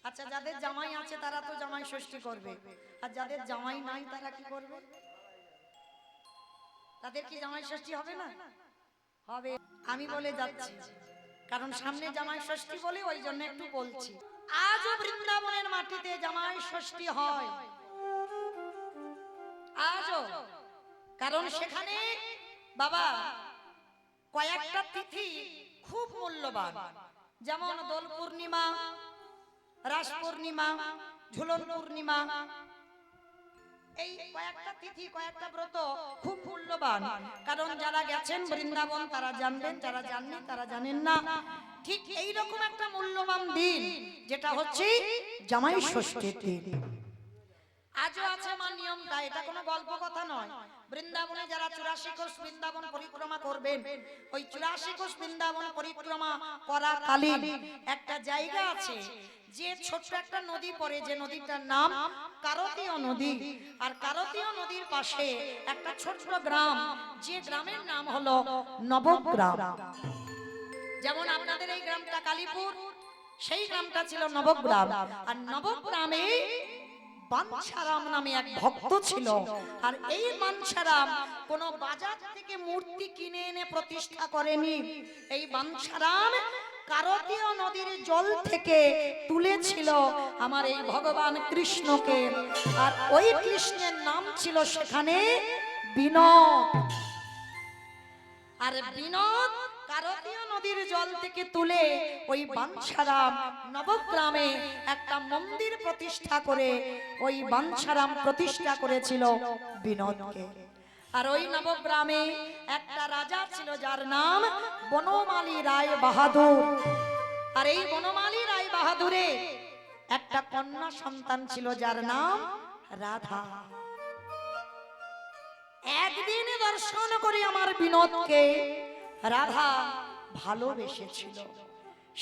আচ্ছা, যাদের জামাই আছে তারা তো জামাই ষষ্ঠী করবে, আর যাদের জামাই নাই তারা কি করবে? তাদের কি জামাই ষষ্ঠী হবে না? হবে। আমি বলে যাচ্ছি, কারণ সামনে জামাই ষষ্ঠী বলে ওই জন্য একটু বলছি। আজও বৃন্দাবনের মাটিতে জামাই ষষ্ঠী হয়, আজও। কারণ সেখানে বাবা কয়েকটা তিথি খুব মূল্যবান, যেমন দোল পূর্ণিমা, রাস পূর্ণিমা, ঝুলন পূর্ণিমা, এই কয়েকটা তিথি কয়েকটা ব্রত খুব মূল্যবান। কারণ যারা গেছেন বৃন্দাবন তারা জানবেন, যারা জানেন তারা জানেন না। ঠিক এই রকম একটা মূল্যবান দিন যেটা হচ্ছে জামাই ষষ্ঠীর দিন। আজও আছে আমার নিয়মটা, এটা কোনো গল্প কথা নয়। বৃন্দাবনে যারা 84 কোষ বৃন্দাবন পরিক্রমা করবেন, ওই 84 কোষ বৃন্দাবন পরিক্রমা করাকালীন একটা জায়গা আছে, যে ছোট্ট একটা নদী পড়ে, যে নদীটার নাম কারতীয় নদী। আর কারতীয় নদীর পাশে একটা ছোট্ট গ্রাম, যে গ্রামের নাম হলো নবগ্রাম। যেমন আপনাদের এই গ্রামটা কালীপুর, সেই গ্রামটা ছিল নবগ্রাম। আর নবগ্রামে বাঞ্ছারাম নামে এক ভক্ত ছিল। আর এই বাঞ্ছারাম কোন বাজার থেকে মূর্তি কিনে এনে প্রতিষ্ঠা করেনি। এই বাঞ্ছারাম কারতীয় নদীর জল থেকে তুলেছিল আমার এই ভগবান কৃষ্ণকে। আর ওই কৃষ্ণের নাম ছিল সেখানে বিনোদ। আর বিনোদ কারতীয় নদীর জল থেকে তুলে ওই বাঞ্ছারাম নবগ্রামে একটা মন্দির প্রতিষ্ঠা করে ওই বাঞ্ছারাম প্রতিষ্ঠা করেছিল বিনোদকে। আর ওই নবগ্রামে একটা রাজা ছিল যার নাম বনমালী রায় বাহাদুর। আর এই বনমালী রায় বাহাদুরে একটা কন্যা সন্তান ছিল যার নাম রাধা। একদিন দর্শন করে আমার বিনোদকে রাধা ভালোবেসেছিল।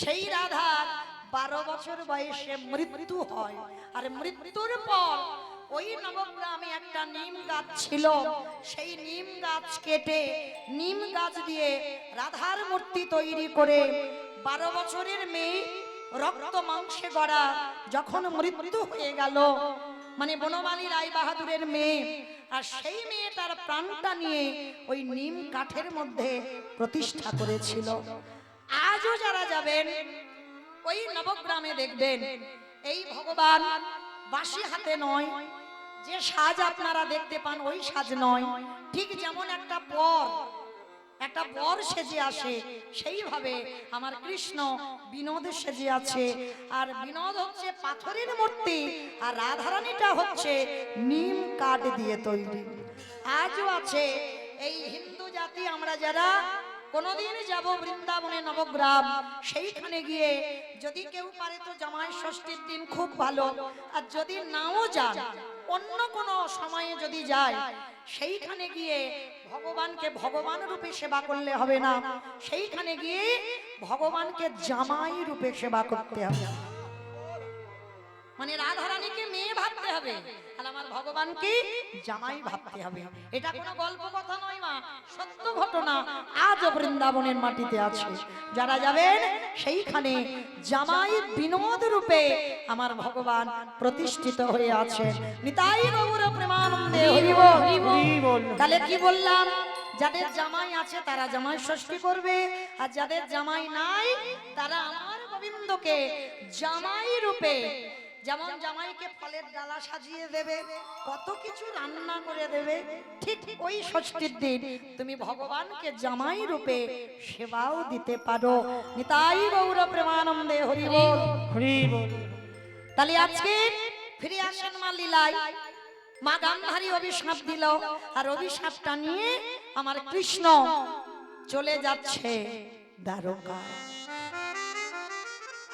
সেই রাধার 12 বছর বয়সে মৃত্যু হয়। আর মৃত্যুর পর ওই নবগ্রামে একটা নিম গাছ ছিল, সেই নিম গাছ কেটে নিম গাছ দিয়ে রাধার মূর্তি তৈরি করে 12 বছরের মেয়ে রক্ত মাংসে গড়া যখন মৃত্যু হয়ে গেল, মানে বনমালী রায় বাহাদুরের মেয়ে, আর সেই মেয়েটার প্রাণটা নিয়ে ওই নিম কাঠের মধ্যে প্রতিষ্ঠা করেছিল। আজও যারা যাবেন ওই নবগ্রামে দেখবেন এই ভগবান বাঁশি হাতে নয়, যে সাজ আপনারা দেখতে পান ওই সাজ নয়। ঠিক যেমন একটা বর সেজে আসে, সেইভাবে আমার কৃষ্ণ বিনোদ সেজে আছে। আর বিনোদ হচ্ছে পাথরের মূর্তি, আর রাধারানীটা হচ্ছে নিম কাঠ দিয়ে তৈরি। আজও আছে এই হিন্দু জাতি আমরা যারা কোনদিন যাব বৃন্দাবনে নবগ্রাম, সেইখানে গিয়ে যদি কেউ পারে তো জামাই ষষ্ঠীর দিন খুব ভালো, আর যদি নাও যান অন্য কোনো সময়ে যদি যায়, সেইখানে গিয়ে ভগবানকে ভগবান রূপে সেবা করলে হবে না, সেইখানে গিয়ে ভগবানকে জামাই রূপে সেবা করতে হবে। মানে রাধারানীকে মেয়ে ভাবতে হবে, আর আমার ভগবানকে জামাই ভাবতে হবে। এটা কোনো গল্প কথা নয় মা, সত্য ঘটনা। আজও বৃন্দাবনের মাটিতে আছে। যারা যাবেন সেইখানে জামাই বিনোদ রূপে আমার ভগবান প্রতিষ্ঠিত হয়ে আছে। নিতাই গৌর প্রেমানন্দে হরি বল। তাহলে কি বললাম? যাদের জামাই আছে তারা জামাই ষষ্ঠী করবে, আর যাদের জামাই নাই তারা আমার গোবিন্দকে জামাই রূপে, যেমন জামাইকে ফলের ডালা সাজিয়ে দেবে, কত কিছু রান্না করে দেবে, ঠিক ওই ষষ্ঠীর দিন তুমি ভগবানকে জামাই রূপে সেবাও দিতে পারো। নিতাই গৌর প্রেমানন্দে হরি বল, হরি বল। তাহলে আজকে ফিরে আসেন মা লীলায়। মা গান্ধারী অভিশাপ দিল, আর অভিশাপটা নিয়ে আমার কৃষ্ণ চলে যাচ্ছে দ্বারকায়।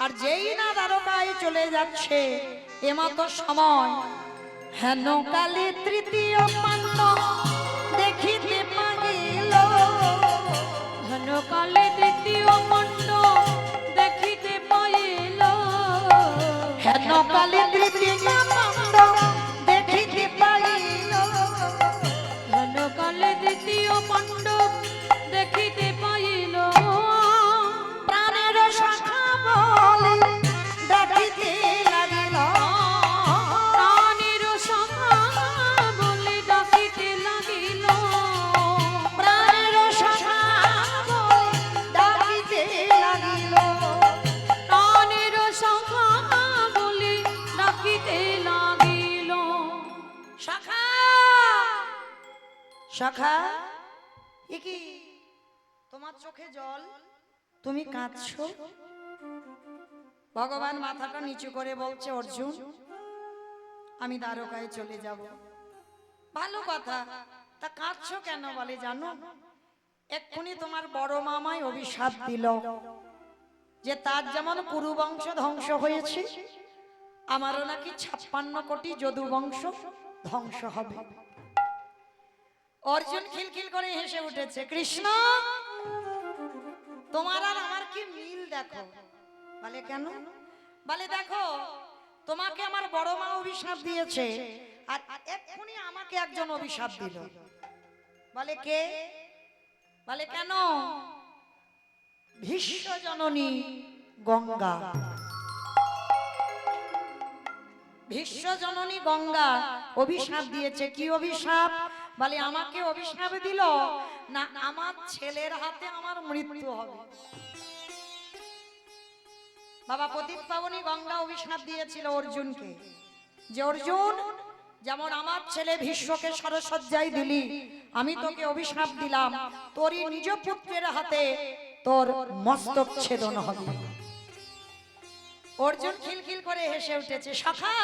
আর যেই না দ্বারকায় চলে যাচ্ছে এমতো সময় হেন কালে তৃতীয় পাণ্ড দেখিতে পাইল। হেন কালে তৃতীয় পাণ্ড দেখিতে পাইল। হেন কালে তৃতীয় পাণ্ড দেখিতে পাইল। হেন কালে তৃতীয় পাণ্ড দেখিতে পাইল। প্রাণের শাখা বলে ডাকিতে সখা, সখা, এ কি তোমার চোখে জল, তুমি কাঁদছো? ভগবান মাথাটা নিচু করে বলছে, অর্জুন আমি দ্বারকায় চলে যাব। ভালো কথা, তা কাঁদছো কেন? বলে জানো, এক্ষুনি তোমার বড় মামাই অভিশাপ দিল যে তার যেমন কুরু বংশ ধ্বংস হয়েছে, আমারও নাকি 56 কোটি যদু বংশ ধ্বংস হবে। অর্জুন খিলখিল করে হেসে উঠেছে, কৃষ্ণ তোমার আর আমার কি মিল দেখো। বলে কেন? বলে দেখো, তোমাকে আমার বড় মা অভিশাপ দিয়েছে, আর এক্ষুনি আমাকে একজন অভিশাপ দিল। বলে কে? বলে কেন? ভীষ্ম জননী গঙ্গা। ভীষ্ম জননী গঙ্গা অভিশাপ দিয়েছে। কি অভিশাপ? বলে আমাকে অভিশাপ দিল না আমার ছেলের হাতে আমার মৃত্যু হবে। বাবা প্রদীপ পাবনী গঙ্গা অভিশাপ দিয়েছিল অর্জুনকে, যে অর্জুন যেমন আমার ছেলে ভীষ্মকে সরসজ্জায় দিলি, আমি তোকে অভিশাপ দিলাম তোরই নিজ পুত্রের হাতে তোর মস্তক ছেদন হবে। অর্জুন খিলখিল করে হেসে উঠেছে, সখা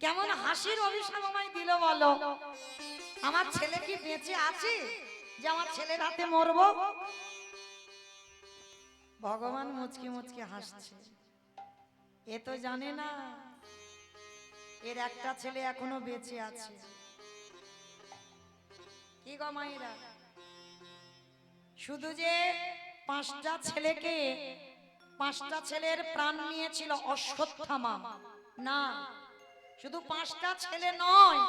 কেমন হাসির অভিশাপ আমায় দিল বলো? আমার ছেলে কি বেঁচে আছে যে আমার ছেলের হাতে মরবো? ভগবান মুচকি মুচকি হাসছে। এ তো জানে না এর একটা ছেলে এখনো বেঁচে আছে। কি গো মায়েরা, শুধু যে 5টা ছেলেকে, 5টা ছেলের প্রাণ নিয়েছিল অশ্বত্থামা না, শুধু 5টা ছেলে নয়,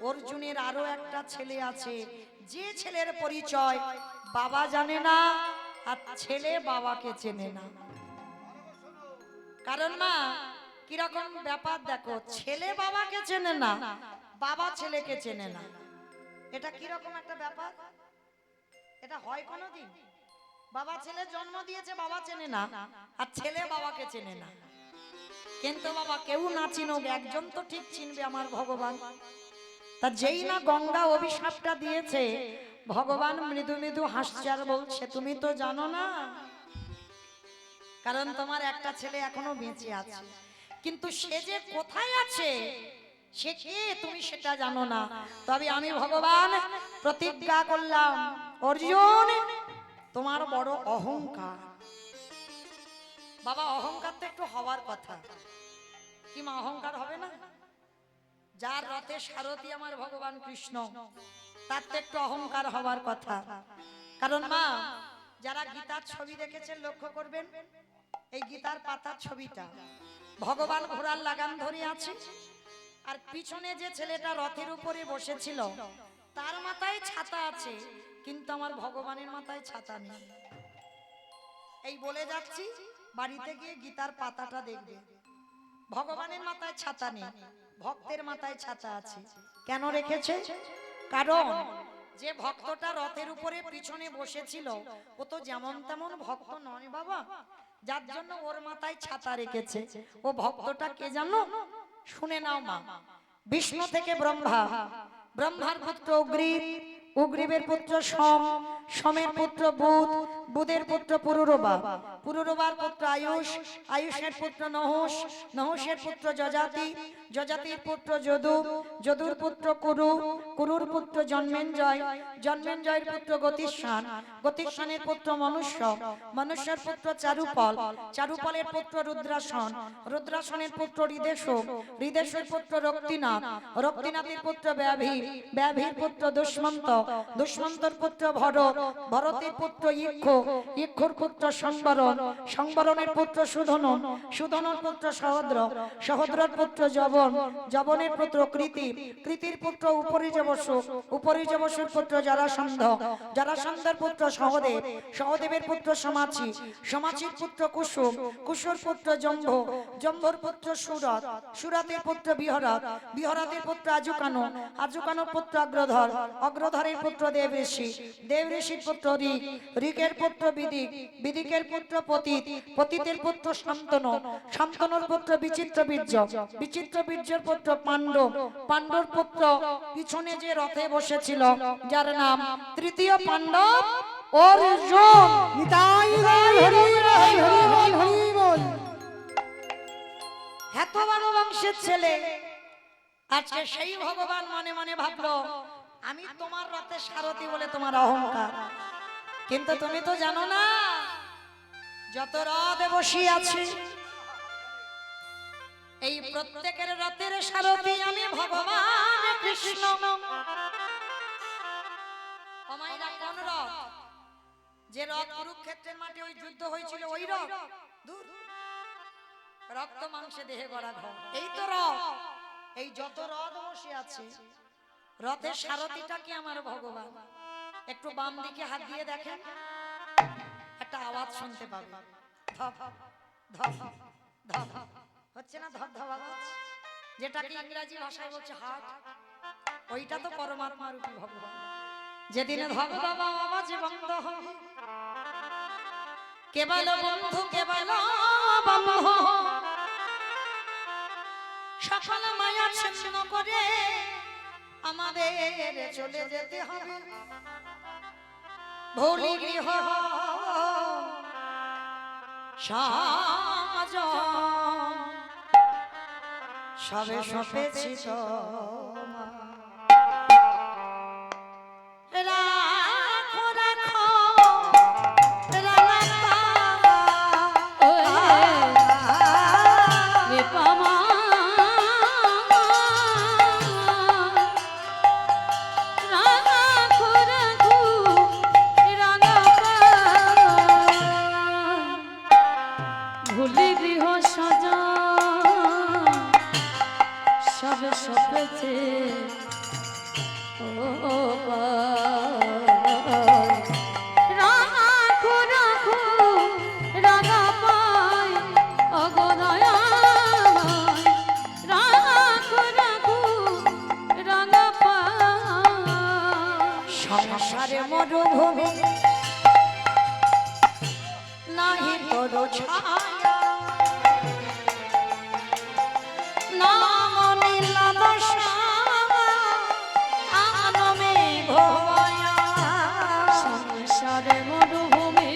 অর্জুনের আরো একটা ছেলে আছে, যে ছেলের পরিচয় বাবা জানে না আর ছেলে বাবাকে চেনে না। কারণ মা কিরকম ব্যাপার দেখো, ছেলে বাবাকে চেনে না, বাবা ছেলেকে চেনে না, এটা কিরকম একটা ব্যাপার? এটা হয় কোনোদিন? বাবা ছেলে জন্ম দিয়েছে, বাবা চেনে না, আর ছেলে বাবাকে চেনে না। কিন্তু বাবা কেউ না চিনুক, একজন তো ঠিক চিনবে, আমার ভগবান। তা যেই না গঙ্গা অভিশাপটা দিয়েছে, ভগবান মৃদু মৃদু হাসছে আর বলছে, তুমি তো জানো না, কারণ তোমার একটা ছেলে এখনো বেঁচে আছে, কিন্তু সে যে কোথায় আছে, সে কে তুমি সেটা জানো না। তবে আমি ভগবান প্রতিজ্ঞা করলাম, অর্জুন তোমার বড় অহংকার। বাবা অহংকার তো একটু হওয়ার কথা, কি মা অহংকার হবে না? যার রথে সারথি আমার ভগবান কৃষ্ণ, তার তো একটু অহংকার হওয়ার কথা। কারণ মা যারা গীতার ছবি দেখেছেন লক্ষ্য করবেন, এই গীতার পাতার ছবিটা ভগবান ঘোড়ার লাগাম ধরে আছে, আর পিছনে যে ছেলেটা রথের উপরে বসেছিল তার মাথায় ছাতা আছে, কিন্তু আমার ভগবানের মাথায় ছাতা নেই। এই বলে যাচ্ছি, বাড়িতে গিয়ে গীতার পাতাটা দেখবে, ভগবানের মাথায় ছাতা নেই, ভক্তের মাথায় ছাতা আছে। কেন রেখেছে? কারণ যে ভক্তটা রথের উপরে পিছনে বসেছিল ও তো যেমন তেমন ভক্ত নয় বাবা, যার জন্য ওর মাথায় ছাতা রেখেছে। ও ভক্তটা কে জানো? শুনে নাও মা, বিষ্ণু থেকে ব্রহ্মা, ব্রহ্মার পুত্র অগ্রিব, অগ্রিবের পুত্র সোম, সোমের পুত্র বুধ, বুধের পুত্র পুরুরবা, পুরুরবার পুত্র আয়ুষ, আয়ুষের পুত্র নহুষ, নহুষের পুত্র যজাতি, যজাতির পুত্র যদু, যদুর পুত্র কুরু, কুরুর পুত্র জন্মেঞ্জয়, জন্মেঞ্জয়ের পুত্র গতিস্থান, গতিস্থানের পুত্র মনুষ্য, মনুষ্যের পুত্র চারুপল, চারুপলের পুত্র রুদ্রাসন, রুদ্রাসনের পুত্র হৃদেশব, হৃদেশের পুত্র রক্তিনাথ, রক্তিনাথের পুত্র ব্যাভীর, ব্যাভীর পুত্র দুষ্মন্ত, দুষ্মন্তর পুত্র ভরত, ভরতের পুত্র ইক্ষ, ইক্ষুর পুত্র সংবরণ, সংবরণের পুত্র সুধনন, সুধনর পুত্র সহদ্র, সহদ্রর পুত্র জবন, জবনের পুত্র কৃতি, কৃতির পুত্র উপরিজবসু, উপরিজবসুর পুত্র জরাসন্ধ, জরাসন্ধের পুত্র সহদেব, সহদেবের পুত্র সমাচি, সমাচির পুত্র কুসুম, কুসুর পুত্র জম্ভ, জম্ভর পুত্র সুরত, সুরতের পুত্র বিহরত, বিহরতের পুত্র আজুকানো, আজুকানোর পুত্র অগ্রধর, অগ্রধরের পুত্র দেবঋষি, দেবঋষির পুত্র ঋক, ঋকের পুত্র পুত্র বিদিক, বিদিকের পুত্র পতিত, পতিতের পুত্র শান্তনু, শান্তনুর পুত্র বিচিত্র বীর্য, বিচিত্র বীর্যের পুত্র পাণ্ডব, পাণ্ডব পুত্র পিছনে যে রথে বসেছিল যার নাম তৃতীয় পাণ্ডব অর্জুন। নিতাই গৌর হরি বল, হরি বল, হরি বল। এত বড় বংশের ছেলে আজকে সেই ভগবান মনে মনে ভাবলো আমি তোমার রথে সারথি বলে তোমার অহংকার, কিন্তু তুমি তো জানো না যত রথে বসিয়ে আছে এই প্রত্যেকের রথের সারথি আমি ভগবান কৃষ্ণ। অমাইরা কোন রথ? যে রথ কুরুক্ষেত্রের মাঠে ওই যুদ্ধ হয়েছিল ওই রথ? দূর, রক্ত মাংসে দেহে গড়া ঘর এই তো রথ। এই যত রথ বসে আছে রথের সারথিটা কি আমার ভগবান। একটু বাম দিকে হাত দিয়ে দেখেন, একটা আওয়াজ শুনতে পাবে, ধপ ধপ ধপ হচ্ছে না? ধপ ধপ আওয়াজ, যেটাকে ইংরেজি ভাষায় বলছে হার্ট, ওইটা তো পরমাত্মা রূপী ভগবান। যেদিন ধপ ধপ আওয়াজ বন্ধ হবে, কেবল বন্ধু কেবল বন্ধু, সকল মায়া ছিন্ন করে আমাদের চলে যেতে হবে ভোলি গৃহ সাজ, সবে সপেছি রাখো রাখো ভুলি গৃহ সাজা সবে সপেছে সংসারে মরুভূমি নাহি তোর ছায়া, নাম নীলাভ শ্যামা আনমে ভয়া। সংসারে মরুভূমি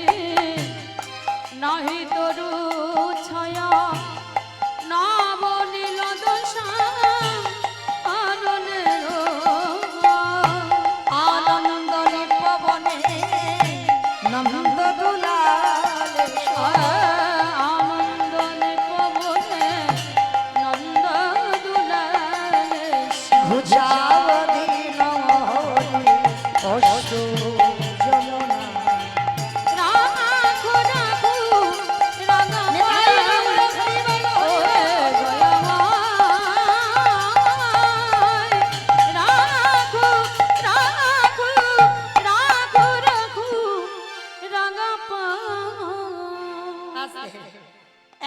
নাহি তরু ছায়া, না বলিল দশা আননের আনন্দ নিপবনে নন্দ দুলালে আনন্দ নিপবনে নন্দ দুলালে ঘুচাও দিন হরি অশ্রু যমুনা। রাখো রাখো রাঙা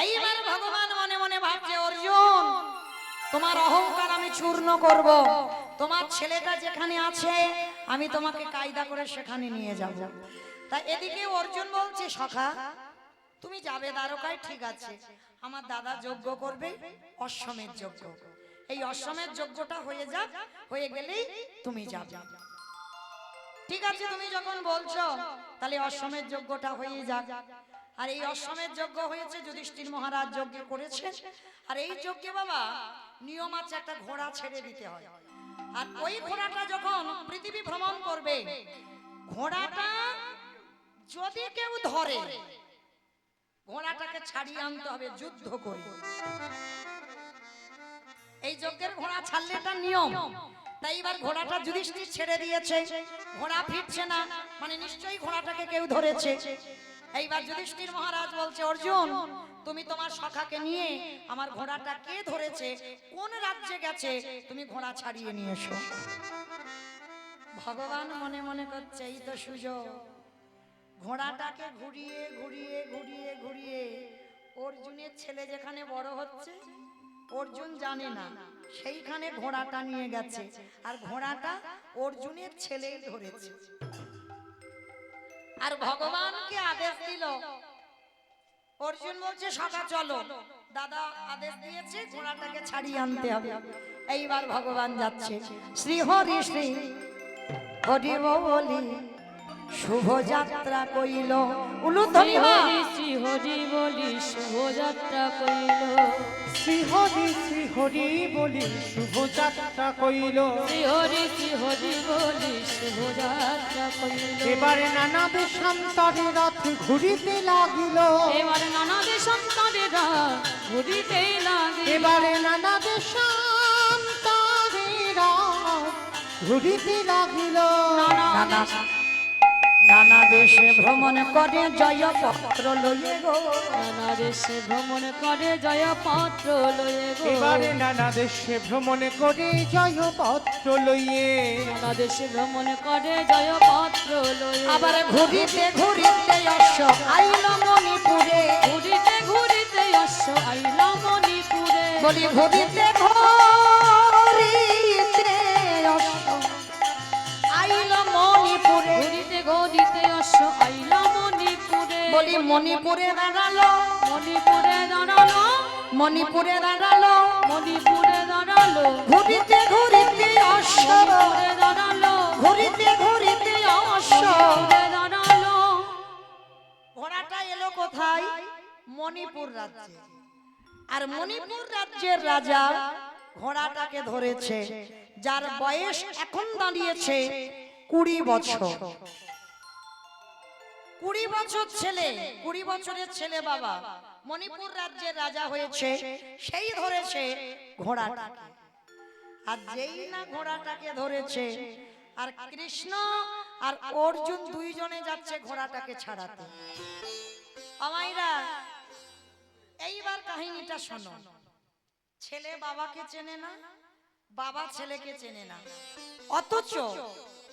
এইবার ভগবান মনে মনে ভাবছে অর্জুন তোমার অহংকার আমি চূর্ণ করব, তোমার ছেলেটা যেখানে আছে আমি তোমাকে কায়দা করে সেখানে নিয়ে যাব। তা এদিকে অর্জুন বলছে সখা তুমি যাবে দ্বারকায়, ঠিক আছে, আমার দাদা যজ্ঞ করবে অশ্বমেধ যজ্ঞ, এই অশ্বমেধ যজ্ঞটা হয়ে যাক, হয়ে গেলেই তুমি যাবে। ঠিক আছে তুমি যখন বলছো তাহলে অশ্বমেধ যজ্ঞটা হয়ে যাক। আর এই অশ্বমেধ যজ্ঞ হয়েছে, যুধিষ্ঠির মহারাজ যজ্ঞ করেছে, আর এই যজ্ঞে বাবা নিয়ম আছে একটা ঘোড়া ছেড়ে দিতে হয়। আর ওই ঘোড়াটা যখন পৃথিবী ভ্রমণ করবে, ঘোড়াটা যদি কেউ ধরে ঘোড়াটাকে ছাড়িয়ে আনতে হবে যুদ্ধ করে। এই যজ্ঞের ঘোড়া ছাড়লে এটা নিয়ম। তাই এবার ঘোড়াটা যুধিষ্ঠির ছেড়ে দিয়েছে, ঘোড়া ফিরছে না, মানে নিশ্চয়ই ঘোড়াটাকে কেউ ধরেছে। এইবার যুধিষ্ঠির মহারাজ বলছে অর্জুন তুমি তোমার সখাকে নিয়ে আমার ঘোড়াটা কে ধরেছে, কোন রাজ্যে গেছে, তুমি ঘোড়া ছাড়িয়ে নিয়ে এসো। ভগবান মনে মনে করছে এই তো সুযোগ, ঘোড়াটাকে ঘুরিয়ে ঘুরিয়ে ঘুরিয়ে ঘুরিয়ে অর্জুনের ছেলে যেখানে বড় হচ্ছে অর্জুন জানে না সেইখানে ঘোড়াটা নিয়ে গেছে, আর ঘোড়াটা অর্জুনের ছেলেই ধরেছে। আর ভগবানকে আদেশ দিল। অর্জুন বলছে সখা চলো, দাদা আদেশ দিয়েছে ঘোড়াটাকে ছাড়িয়ে আনতে হবে। এইবার ভগবান যাচ্ছে। শ্রী হরি শ্রী হরি বলি শুভ যাত্রা কইল। উলুধ্বনি মা। শ্রী হরি বলি শুভযাত্রা কইল। শ্রী হরি বলি শুভযাত্রা কইল। শ্রী হরি বলি শুভযাত্রা কইল। এবারে নানা দেশান্তরে রথ ঘুরিতে লাগিল। এবার নানা দেশান্তরে রথ ঘুরিতে লাগিল। এবারে নানা দেশান্তরে রথ ঘুরিতে লাগিল। নানা নানা দেশে ভ্রমণ করে জয়পত্র লইয়ে গো। নানা দেশে ভ্রমণ করে জয়পত্র লয়ে গো। এবারে নানা দেশে ভ্রমণ করে জয়পত্র লইয়ে। নানা দেশে ভ্রমণ করে জয়পত্র লয়ে। আবার ঘুরিতে ঘুরিতে অশ্ব আইল মণিপুরে। ঘুরিতে ঘুরিতে অশ্ব আইলা মণিপুরে। বলি ঘুরিতে ঘুরিতে অশ্ব আইল মণিপুরে। ঘুরিতে ঘুরিতে অশ্ব আইলা মণিপুরে। বলি মণিপুরে দাঁড়ালো, মণিপুরে দাঁড়ালো। মণিপুরে দাঁড়ালো। মণিপুরে দাঁড়ালো। ঘুরিতে ঘুরিতে অশ্ব, মণিপুরে দাঁড়ালো। ঘুরিতে ঘুরিতে অশ্ব। মণিপুরে দাঁড়ালো। ঘোড়াটা এলো কোথায়? মণিপুর রাজ্যে। আর মণিপুর রাজ্যের রাজা ঘোড়াটাকে ধরেছে, যার বয়স এখন দাঁড়িয়েছে 20 বছর। 20 বছর ছেলে, 20 বছরের ছেলে বাবা মণিপুর রাজ্যের রাজা হয়েছে, সেই ধরেছে ঘোড়াটাকে। আর যেই না ঘোড়াটাকে ধরেছে, আর কৃষ্ণ আর অর্জুন দুইজনে যাচ্ছে ঘোড়াটাকে ছাড়াতে। আমাইরা এইবার কাহিনীটা শোনো। ছেলে বাবাকে চেনে না, বাবা ছেলেকে চেনে না, অথচ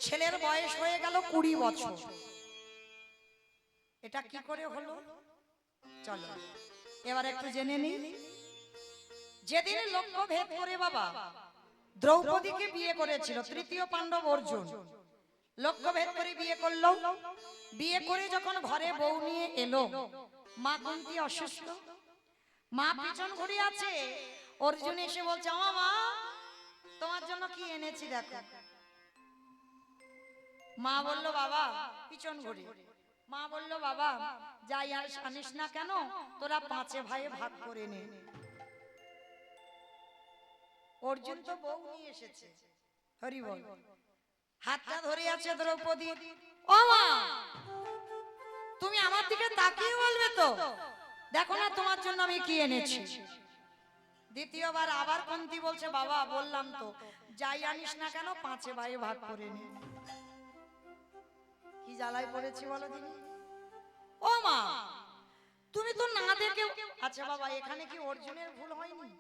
ছেলের বয়স হয়ে গেল 20 বছর। এটা কি করে হলো? চলো এবার একটু জেনে নিই। যেদিন লক্ষ্য ভেদ করে বাবা দ্রৌপদীকে বিয়ে করেছিল তৃতীয় পাণ্ডব অর্জুন, লক্ষ্য ভেদ করে বিয়ে করলো। বিয়ে করে যখন ঘরে বউ নিয়ে এলো, মা কুন্তি অসুস্থ, মা পিছন ঘুরে আছে। অর্জুন এসে বলছে, আমার মা তোমার জন্য কি এনেছি দেখো। মা বলল বাবা, পিছন ঘুরে মা বলল বাবা যাই আনিস না কেন, তোরা 5 ভাইয়ে ভাগ করে নে। অর্জুন তো বউ নিয়ে এসেছে, হরি বল। হাতটা ধরে আছে দ্রৌপদী। ও মা, তুমি আমার দিকে তাকিয়ে বলবে তো, দেখো না তোমার জন্য আমি কি এনেছি। দ্বিতীয়বার আবার কুন্তি বলছে, বাবা বললাম তো যাই আনিস না কেন 5 ভাইয়ে ভাগ করে নে। কি জ্বালায় পড়েছি বলো দিনি। ও মা, তুমি তো না দেখে। আচ্ছা বাবা, এখানে কি অর্জুনের ভুল হয়নি?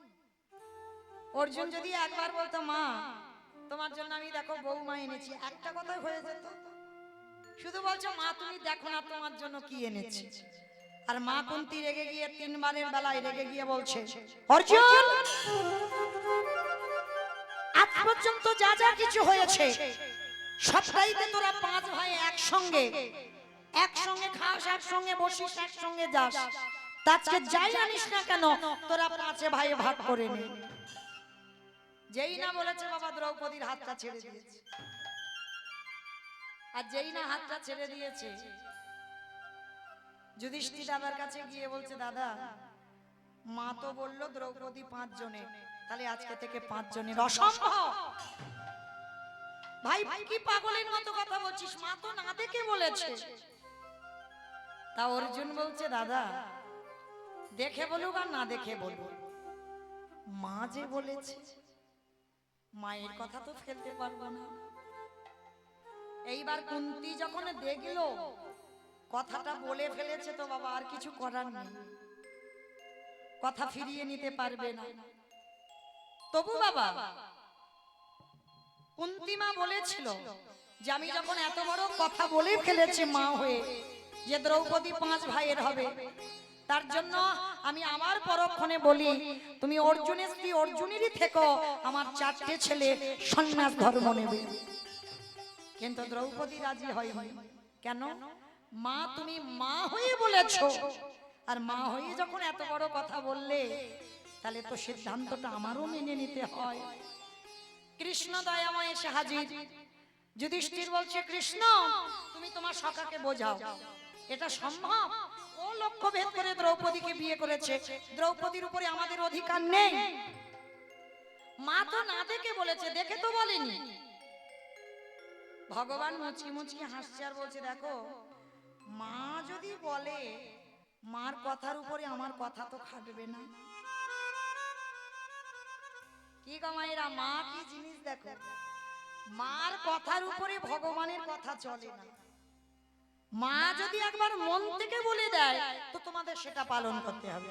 অর্জুন যদি একবার বলতো, মা তোমার জন্য আমি দেখো বৌমা এনেছি, একটা কথাই হয়ে যেত। শুধু বলছো মা তুমি দেখো না তোমার জন্য কি এনেছি। আর মা কুন্তি রেগে গিয়ে 3 বারের বেলায় রেগে গিয়ে বলছে, অর্জুন আজ পর্যন্ত যা যা কিছু হয়েছে সবটাইতে তোরা 5 ভাই একসঙ্গে খাস, একসঙ্গে বসিস, একসঙ্গে যাস। আজকে যাই আনিস না কেন তোরা 5 ভাই ভাগ করে নে। যেই না বলেছে বাবা দ্রৌপদীর হাতটা ছেড়ে দিয়েছে। আর যেই না হাতটা ছেড়ে দিয়েছে, যুধিষ্ঠির দাদার কাছে গিয়ে বলছে, দাদা মা তো বললো দ্রৌপদী 5 জনে, তাহলে আজকে থেকে 5 জনের। অসম্ভব ভাই, কি পাগলের মতো কথা বলছিস, মা তো না দেখে বলেছে। তা অর্জুন বলছে, দাদা দেখে বলুক আর না দেখে বলুক, মা যে বলেছে, মায়ের কথা তো ফেলতে পারবো না। এইবার কুন্তি যখন দেখলো কথাটা বলে ফেলেছে, তো বাবা আর কিছু করার নেই, কথা ফিরিয়ে নিতে পারবে না। তবু বাবা কুন্তি মা বলেছিল যে আমি যখন এত বড় কথা বলে ফেলেছি মা হয়ে, যে দ্রৌপদী 5 ভাইয়ের হবে, তার জন্য আমি আমার পরক্ষণে বলি, তুমি অর্জুনের স্ত্রী অর্জুনেরই থেকো, আমার 4টে ছেলে সন্ন্যাস ধর্ম নেবে। কিন্তু দ্রৌপদী রাজি হয়নি। কেন? মা তুমি মা হয়ে বলেছো, আর মা হয়ে যখন এত বড় কথা বললে, তাহলে তো সিদ্ধান্তটা আমারও মেনে নিতে হয়। কৃষ্ণ দয়াময় এসে হাজির। যুধিষ্ঠির বলছে, কৃষ্ণ তুমি তোমার সখাকে বোঝাও, এটা সম্ভব? ও লক্ষ্য ভেদ করে দ্রৌপদীকে বিয়ে করেছে, দ্রৌপদীর উপরে আমাদের অধিকার নেই। মা তো না দেখে বলেছে, দেখে তো বলেনি। ভগবান মুচকি মুচকি হাসছে আর বলছে, দেখো মা যদি বলে, মার কথার উপরে আমার কথা তো খাটবে না। কি গো মায়েরা, মা কি জিনিস দেখো, মার কথার উপরে ভগবানের কথা চলে না। মা যদি একবার মন থেকে বলে দেয়, তো তোমাদের সেটা পালন করতে হবে।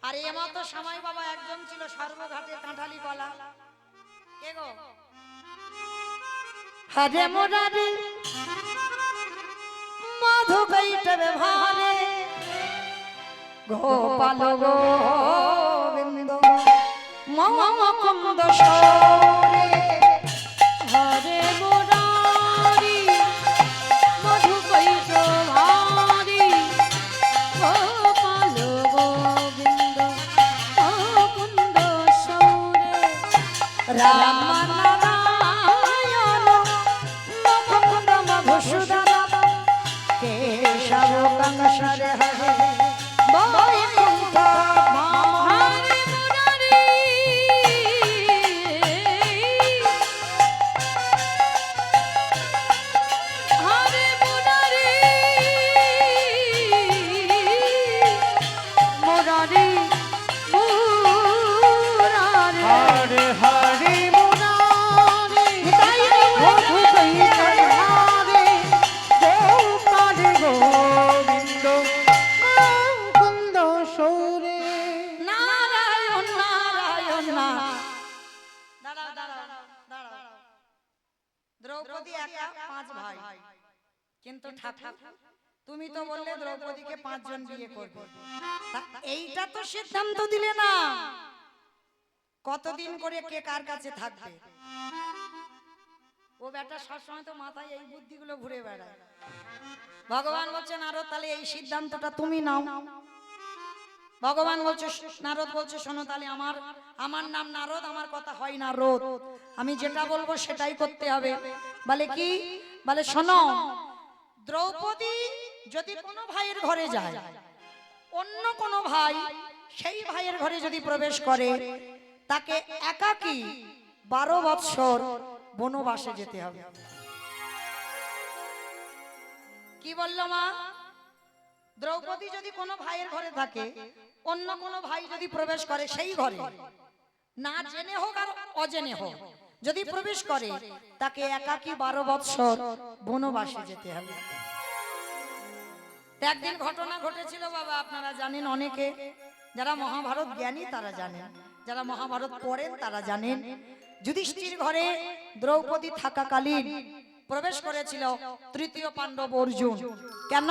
আর এমতো সময় বাবা একজন ছিল সর্বঘাটে কাঁঠালি কলা। কে গো? হরে মোরারে মধু কইটবে ভারে, গোপাল গোবিন্দ মমকুন্দ সরে। হরে মুরারি মধু কৈট ভারি, গোপাল গোবিন্দ মুকুন্দ সৌরে। রাম নারায়ণ মুকুন্দ মধুসূদন, কেশব কংসরে হরে বৈকুণ্ঠ ধাম। হরে মুরারি হরে মুরারি মুরারি মুরারি হরে হরে মুরারি মধু কৈট ভারে, গোপাল গোবিন্দ মুকুন্দ সৌরে। নারায়ণ নারায়ণ না। দাঁড়াও দাঁড়াও দাঁড়াও। দ্রৌপদী একা, পাঁচ ভাই, কিন্তু ঠাকুর তুমি তো বললে দ্রৌপদীকে 5 জন বিয়ে করবে। তা এইটা তো সিদ্ধান্ত দিলে না, কতদিন করে কে কার কাছে থাকবে। ও বেটা সবসময় তো মাথায় এই বুদ্ধিগুলো ঘুরে বেড়ায়। ভগবান বলছে, নারদ তাহলে এই সিদ্ধান্তটা তুমি নাও। ভগবান বলছে, নারদ বলছে, শোনো তাহলে আমার নাম নারদ, আমার কথা হয় না রোদ, আমি যেটা বলবো সেটাই করতে হবে। বলে কি? বলে শোনো, দ্রৌপদী যদি কোনো ভাইয়ের ঘরে যায়, অন্য কোনো ভাই সেই ভাইয়ের ঘরে যদি প্রবেশ করে, তাকে একাকী 12 বৎসর বনবাসে যেতে হবে। কি বললো মা? দ্রৌপদী যদি কোনো ভাইয়ের ঘরে থাকে, অন্য কোনো ভাই যদি প্রবেশ করে সেই ঘরে, না জেনে হোক আর অজেনে হোক, যদি প্রবেশ করে, তাকে একাকী 12 বৎসর বনবাসে যেতে হবে। একদিন ঘটনা ঘটেছিল বাবা, আপনারা জানেন, অনেকে যারা মহাভারত জ্ঞানী তারা জানেন, যারা মহাভারত পড়েন তারা জানেন। যুধিষ্ঠির ঘরে দ্রৌপদী থাকাকালীন প্রবেশ করেছিল তৃতীয় পাণ্ডব অর্জুন। কেন?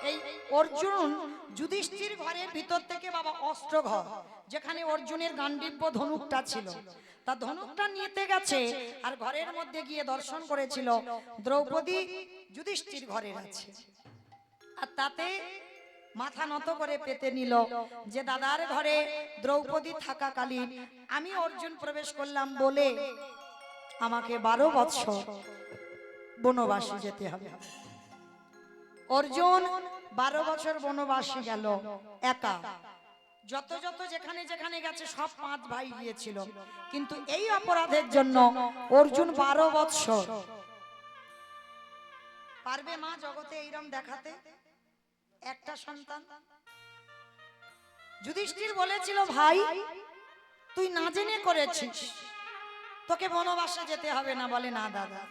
এই অর্জুন যুধিষ্ঠির ঘরের ভিতর থেকে বাবা অস্ত্র ঘর, যেখানে অর্জুনের গান্ডীব্য ধনুকটা ছিল, তা ধনুকটা নিতে গেছে, আর ঘরের মধ্যে গিয়ে দর্শন করেছিল দ্রৌপদী যুধিষ্ঠির ঘরে আছে। আর তাতে মাথা নত করে পেতে নিল যে দাদার ঘরে দ্রৌপদী থাকাকালীন আমি অর্জুন প্রবেশ করলাম বলে আমাকে 12 বৎসর বনবাসে যেতে হবে। অর্জুন 12 বছর বনবাসে গেল একা। যত যত যেখানে যেখানে গেছে সব 5 ভাই গিয়েছিল, কিন্তু এই অপরাধের জন্য অর্জুন 12 বৎসর। পারবে মা জগতে এইরকম দেখাতে একটা সন্তান? যুধিষ্ঠির বলেছিল, ভাই তুই না জেনে করেছিস, তোকে বনবাসে যেতে হবে না। বলে না দাদা,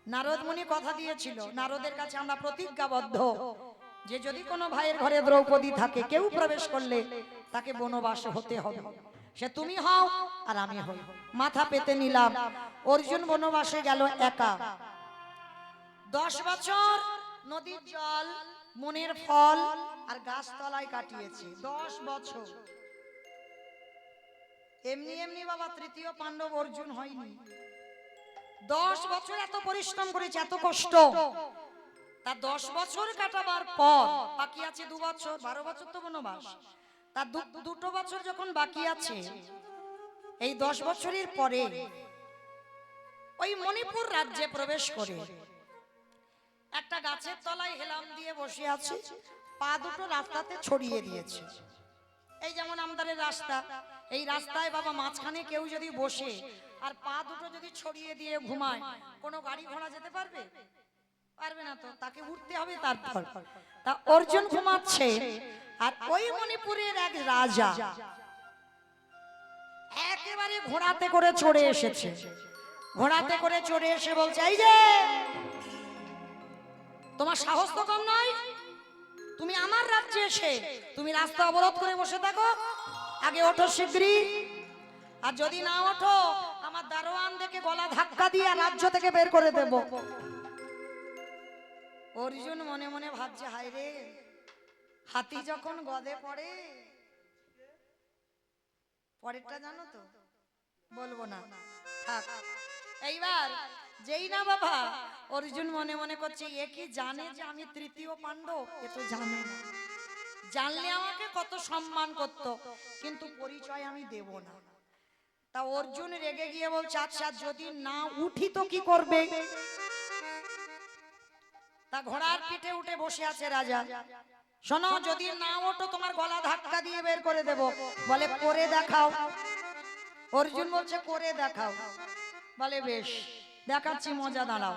নারদ মুনি কথা দিয়েছিল, নারদের কাছে আমরা প্রতিজ্ঞাবদ্ধ যে যদি কোনো ভাইয়ের ঘরে দ্রৌপদী থাকে, কেউ প্রবেশ করলে তাকে বনবাস হতে হবে, সে তুমি হও আর আমি হই। মাথা পেতে নিলাম। অর্জুন বনবাসে গেল একা। 10 বছর নদীর জল, মনের ফল আর গাছতলায় কাটিয়েছে। 10 বছর। এমনি এমনি বাবা তৃতীয় পাণ্ডব অর্জুন হয়নি। 10 বছর এত পরিশ্রম করেছে, এত কষ্ট। তা 10 বছর কাটাবার পর বাকি আছে 2 বছর, 12 বছর তো বনবাস। তার দুটো বছর যখন বাকি আছে, এই 10 বছরের পরে ওই মণিপুর রাজ্যে প্রবেশ করে একটা গাছের তলায় হেলাম দিয়ে বসে আছে, পা দুটো রাস্তাতে ছড়িয়ে দিয়েছে। এই যেমন আমাদের রাস্তা, এই রাস্তায় বাবা মাঝখানে কেউ যদি বসে আর পা দুটো যদি ছড়িয়ে দিয়ে ঘুমায়, কোনো গাড়ি ঘোড়া যেতে পারবে? পারবে না, তো তাকে উঠতে হবে। তারপর তা অর্জুন ঘুমাচ্ছে, আর ওই মণিপুরের এক রাজা একেবারে ঘোড়াতে করে চড়ে এসেছে। ঘোড়াতে করে চড়ে এসে বলছে, এই যে তোমার সাহস তো কম নয়, তুমি আমার রাজ্যে এসে তুমি রাস্তা অবরোধ করে বসে থাকো, আগে ওঠো শিগগিরই, আর যদি না ওঠো আমার দারোয়ান দেখে গলা ধাক্কা দিয়ে রাজ্য থেকে বের করে দেব। অর্জুন মনে মনে ভাবছে, হায় রে, হাতি যখন গদে পড়ে, পরেরটা জানো তো, বলবো না, থাক। এইবার যেই না বাবা অর্জুন মনে মনে করছে, এ কি জানে যে আমি তৃতীয় পাণ্ডব? এ তো জানে না, জানলে আমাকে কত সম্মান করত, কিন্তু পরিচয় আমি দেব না। তা অর্জুন রেগে গিয়ে বলছে, আচ্ছা যদি না উঠি তো কি করবে? তা ঘোড়ার পিঠে উঠে বসে আছে রাজা। শোনো, যদি না ওঠো তোমার গলা ধাক্কা দিয়ে বের করে দেব। বলে করে দেখাও। অর্জুন বলছে করে দেখাও। বলে বেশ, দেখাচ্ছি, মজা, দাঁড়াও।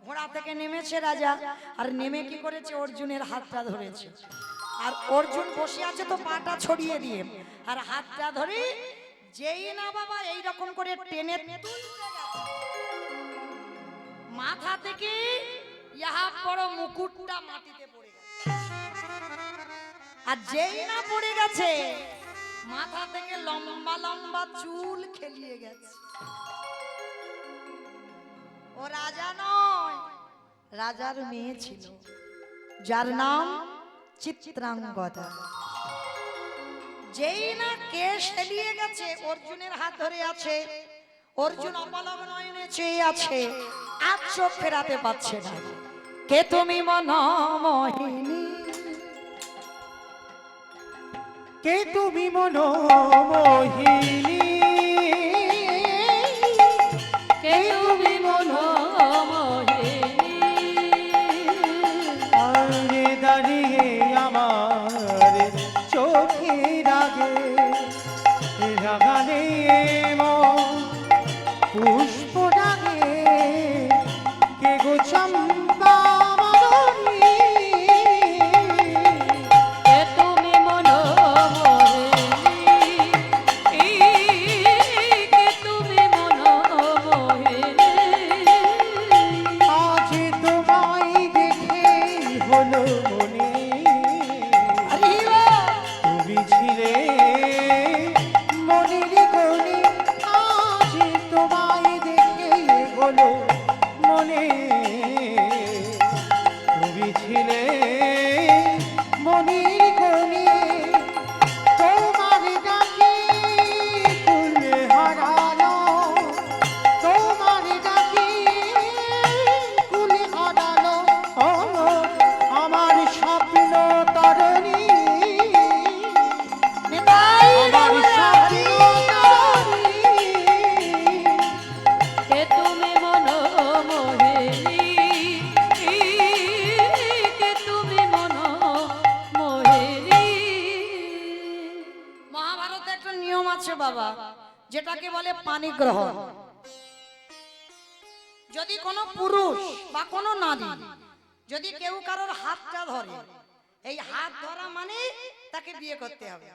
ঘোড়া থেকে নেমেছে রাজা, আর নেমে কি করেছে, অর্জুনের হাতটা ধরেছে। আর অর্জুন বসে আছে তো পাটা ছড়িয়ে দিয়ে, আর হাতটা ধরে যেই না বাবা এইরকম করে টেনে তুলতে গেছে, মাথা থেকে ইহা বড় মুকুটটা মাটিতে পড়ে গেছে। আর যেই না পড়ে গেছে, মাথা থেকে লম্বা লম্বা চুল খেলিয়ে গেছে। ও রাজা নয়, রাজার মেয়ে ছিল, যার নাম চিত্রাঙ্গদা। যেই না কেশ খেলিয়ে গেছে, অর্জুনের হাত ধরে আছে, অর্জুন অপলক নয়নে চেয়ে আছে, আর চোখ ফেরাতে পারছে না। কে তুমি মনোমোহিনী, কে তুমি মনোমোহিনী, কে তুমি মনোমোহিনী, আরে দাঁড়িয়ে আমার চোখের আগে রাগানে পুষ্প ডাগে, কে গো চম্পা মাধবী, কে তুমি মনোমোহিনী, কে তুমি মনোমোহিনী, আজ তোমায় দেখে হলো মনে, তুমি ছিলে মনের কোণে, আজ তোমায় দেখে হলো মনে, তুমি ছিলে মনের কোণে, তোমার ডাকে ফুল হারালো, তোমার ডাকে ফুল হারালো, ও আমার স্বপ্ন তরণী, আমার স্বপ্ন তরণী, কে তুমি মনোমোহিনী, কে তুমি মনোমোহিনী। মহাভারতে একটা নিয়ম আছে বাবা, যেটাকে বলে পানি গ্রহণ। যদি কোনো পুরুষ বা কোনো নারী যদি কেউ কারোর হাতটা ধরে, এই হাত ধরা মানে তাকে বিয়ে করতে হবে।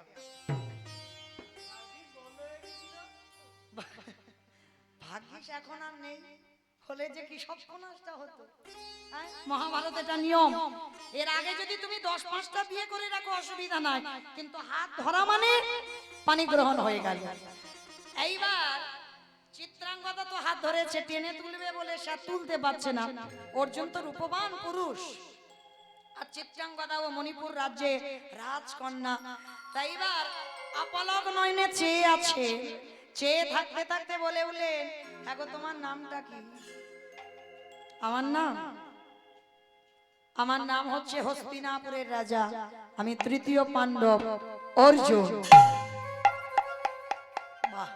ভাগ্যিস এখন আর নেই, হলে যে কি সর্বনাশটা হতো। মহাভারত এটা নিয়ম। এর আগে যদি তুমি 10-5টা বিয়ে করে রাখো অসুবিধা নাই, কিন্তু হাত ধরা মানে পানি গ্রহণ হয়ে গেল। এইবার চিত্রাঙ্গদা তো হাত ধরেছে, টেনে তুলবে বলে সে তুলতে পারছে না। অর্জুন তো রূপবান পুরুষ, আর চিত্রাঙ্গদা ও মণিপুর রাজ্যে রাজকন্যা। তাই এবার অপলক নয়নে চেয়ে আছে, চেয়ে থাকতে থাকতে বলে উঠলেন, এখন তোমার নামটা কি? আমার নাম আমার নাম হচ্ছে হস্তিনাপুরের রাজা, আমি তৃতীয় পাণ্ডব অর্জুন। বাহ!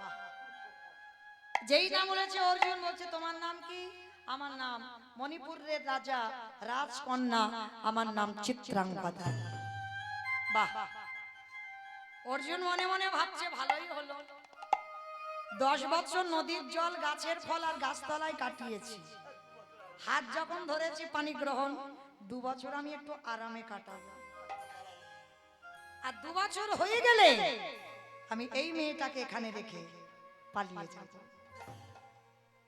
যেই নাম বলেছে অর্জুন বলছে তোমার নাম কি? আমার নাম মণিপুরের রাজা রাজকন্যা, আমার নাম চিত্রাঙ্গদা। বাহ! অর্জুন মনে মনে ভাবছে ভালোই হলো, 10 বছর নদীর জল, গাছের ফল আর গাছতলায় কাটিয়েছি, হাত যখন ধরেছি পানি গ্রহণ, 2 বছর আমি একটু আরামে কাটাবো, আর 2 বছর হয়ে গেলে আমি এই মেয়েটাকে এখানে রেখে পালিয়ে যাব।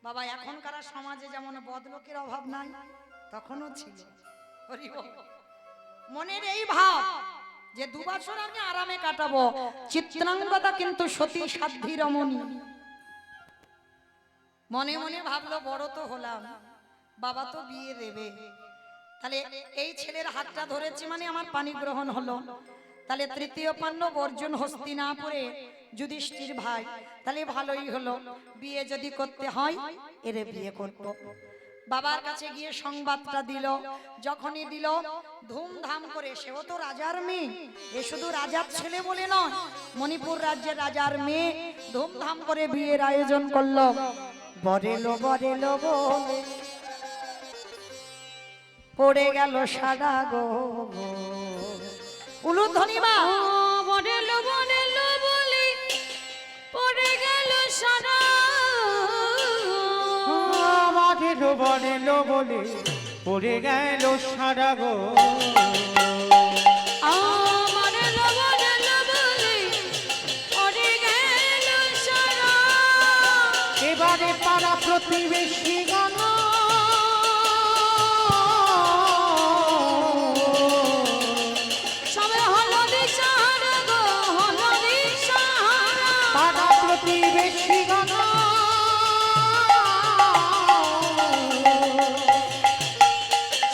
বাবা, এখনকার সমাজে যেমন বদলোকের অভাব নাই, তখনও ছিল। হরি বল। মনের এই ভাব যে 2 বছর আমি আরামে কাটাবো। চিত্রাঙ্গদা কিন্তু সতী সাধ্বী রমণী, মনে মনে ভাবলো বড় তো হলাম, বাবা তো বিয়ে দেবে, তাহলে এই ছেলের হাতটা ধরেছি মানে আমার পানি গ্রহণ হলো, তাহলে তৃতীয় পাণ্ডব অর্জুন হস্তিনাপুরে যুধিষ্ঠির ভাই, তাহলে ভালোই হলো, বিয়ে যদি করতে হয় এরে বিয়ে করব। বাবার কাছে গিয়ে সংবাদটা দিল, যখনই দিল ধুমধাম করে, সেও তো রাজার মেয়ে, এ শুধু রাজার ছেলে বলে নয়, মণিপুর রাজ্যের রাজার মেয়ে, ধুমধাম করে বিয়ের আয়োজন করলো। বরেলো বরেলো বলে পড়ে গেল সাদা গো, উলুধ্বনি মা। ও বনেলো বনেলো বলে পড়ে গেল সারা, বাঁধেলো বনেলো বলে পড়ে গেল সারা গো। বনেলো বনেলো বলে পড়ে গেল সারা, এবারে পাড়া প্রতিবেশী গান সবে হলো দিশাহারা গো, হলো দিশাহারা, পাড়া প্রতিবেশী গান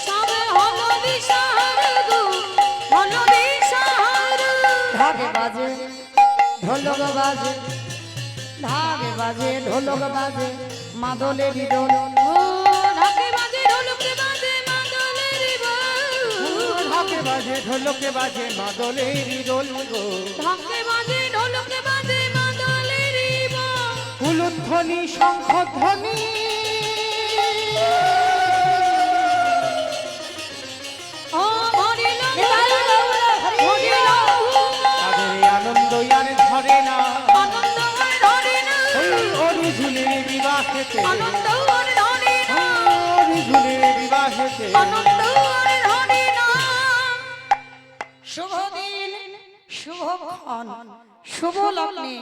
সবে হলো দিশাহারা গো, হলো দিশাহারা। ঢাকে বাজে ঢোলক বাজে, ঢাকে বাজে ঢোলক বাজে, মাদলের দোল। ও ঢাকে বাজে ঢোলকে বাজে মাদলের বল, ঢাকে বাজে ঢোলকে বাজে মাদলের দোল গো। ঢাকে বাজে ঢোলকে বাজে মাদলের বল, উলুধ্বনি শঙ্খধ্বনি ও ভরিল ভরিল তাদের আনন্দ আর ধরে না, আনন্দ আর ধরে না, ওই অর্জুনের বিবাহেতে, আনন্দ আর ধরে না, অর্জুনের বিবাহেতে আনন্দ আর ধরে না। শুভ দিন, শুভক্ষণ, শুভ লগ্নে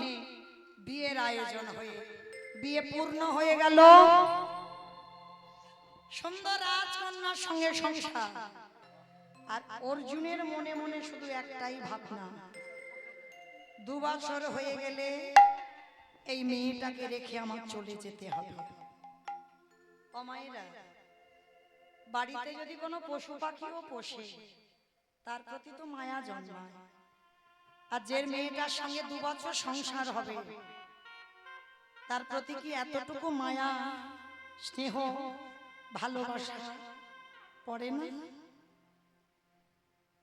বিয়ের আয়োজন হয়ে বিয়ে পূর্ণ হয়ে গেল। সুন্দর রাজকন্যার সঙ্গে সংসার, আর অর্জুনের মনে মনে শুধু একটাই ভাবনা, 2 বছর হয়ে গেলে এই মেয়েটাকে রেখে আমার চলে যেতে হবে। ও মায়েরা, বাড়িতে যদি কোনো পশু পাখিও পোষে, তার প্রতি তো মায়া জন্মায়, আর যে মেয়েটার সঙ্গে 2 বছর সংসার হবে, তার প্রতি কি এতটুকু মায়া স্নেহ ভালোবাসা পড়ে না?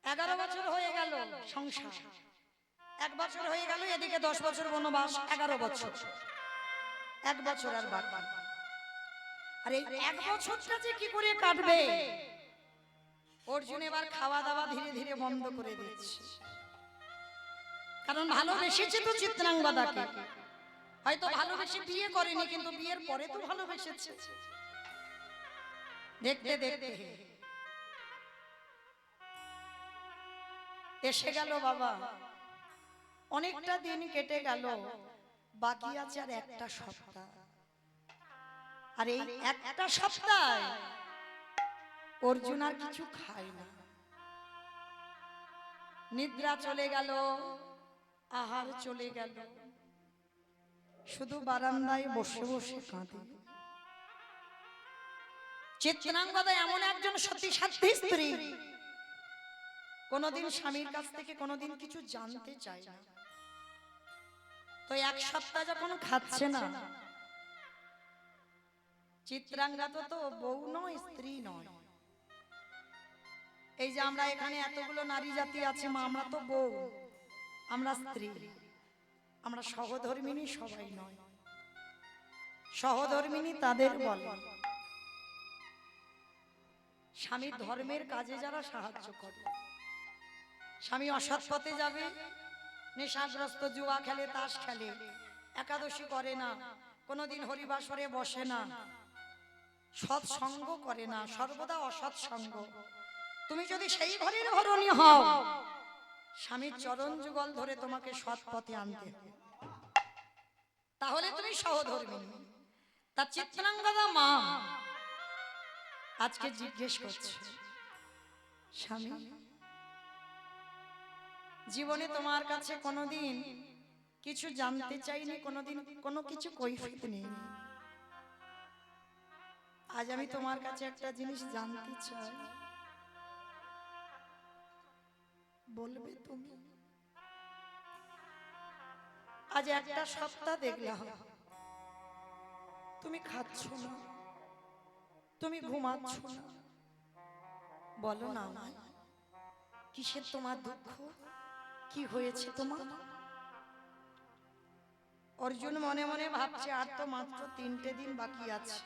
11 বছর হয়ে গেল সংসার, 1 বছর হয়ে গেল, এদিকে 10 বছর বনবাস, 11 বছর, 1 বছর আর বাকি। আর এই 1 বছরটা যে কি করে কাটবে, অর্জুন এবার খাওয়া দাওয়া ধীরে ধীরে বন্ধ করে দিচ্ছে, কারণ ভালোবেসেছে তো চিত্রাঙ্গদাকে, হয়তো ভালোবেসে বিয়ে করেনি, কিন্তু বিয়ের পরে তো ভালোবেসেছে। দেখতে দেখতে এসে গেল বাবা, অনেকটা দিন কেটে গেল, বাকি আছে আর একটা সপ্তাহ। আর এই একটা সপ্তাহ অর্জুন আর কিছু খায় না, নিদ্রা চলে গেল, আহার চলে গেল, শুধু বারান্দায় বসে বসে কাঁদে। চিত্রাঙ্গদা এমন একজন সতী সাধ্বী স্ত্রী, কোনদিন স্বামীর কাছ থেকে কোনদিন কিছু জানতে চায় না, তো 1 সপ্তাহ যখন খাচ্ছে না, চিত্রাঙ্গদা তো বউ নয়, স্ত্রী নয়, এই যে আমরা এখানে এতগুলো নারী জাতি আছে মা, আমরা তো বউ, আমরা স্ত্রী, আমরা সহধর্মিনী সবাই নয়। সহধর্মিনী তাদের বলে স্বামীর ধর্মের কাজে যারা সাহায্য করে। স্বামী অসৎ পথে যাবে, নেশাগ্রস্ত, জুয়া খেলে, তাস খেলে, একাদশী করে না, কোনোদিন হরিবাসরে বসে না, সৎসঙ্গ করে না, সর্বদা অসৎ সঙ্গ, তুমি যদি সেই ঘরের ধরনী হও, স্বামীর চরণ যুগল ধরে তোমাকে সৎ পথে আনতে হবে, তাহলে তুমি সহধর্মিনী। তা চিত্রাঙ্গদা মা আজকে জিজ্ঞেস করছে, স্বামী জীবনে তোমার কাছে কোনোদিন কিছু জানতে চাইনি, কোনোদিন কোনো কিছু কৈফিয়ত নেই, আজ আমি তোমার কাছে একটা জিনিস জানতে চাই, বলবে তুমি? আজ একটা সপ্তাহ দেখলাম তুমি খাচ্ছ না, তুমি ঘুমাচ্ছ না, বলো না আমায় কিসের তোমার দুঃখ, কি হয়েছে তোমার? অর্জুন মনে মনে ভাবছে আর তো মাত্র 3টে দিন বাকি আছে,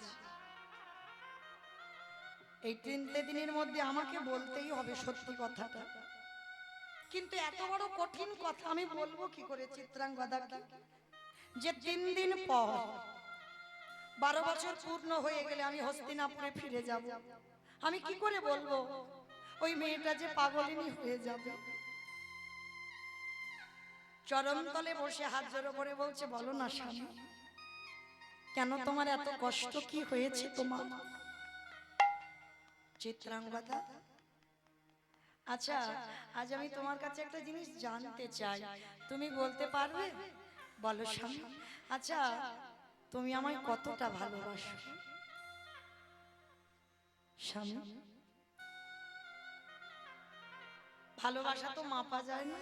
এই 3টে দিনের মধ্যে আমাকে বলতেই হবে সত্যি কথাটা, কিন্তু এত বড় কঠিন কথা আমি বলবো কি করে চিত্রাঙ্গদাকে, যে 3 দিন পর 12 বছর পূর্ণ হয়ে গেলে আমি হস্তিনাপুরে ফিরে যাব, আমি কি করে বলবো ওই মেয়েটা যে পাগলিনী হয়ে যাবে? চরণতলে বসে হাত জোড়ো করে বলছে, বলো না স্বামী, কেন তোমার এত কষ্ট, কি হয়েছে তোমার? চিত্রাঙ্গদা, আচ্ছা আজ আমি তোমার কাছে একটা জিনিস জানতে চাই, তুমি বলতে পারবে? বলো স্বামী। আচ্ছা তুমি আমায় কতটা ভালোবাসো? স্বামী ভালোবাসা তো মাপা যায় না,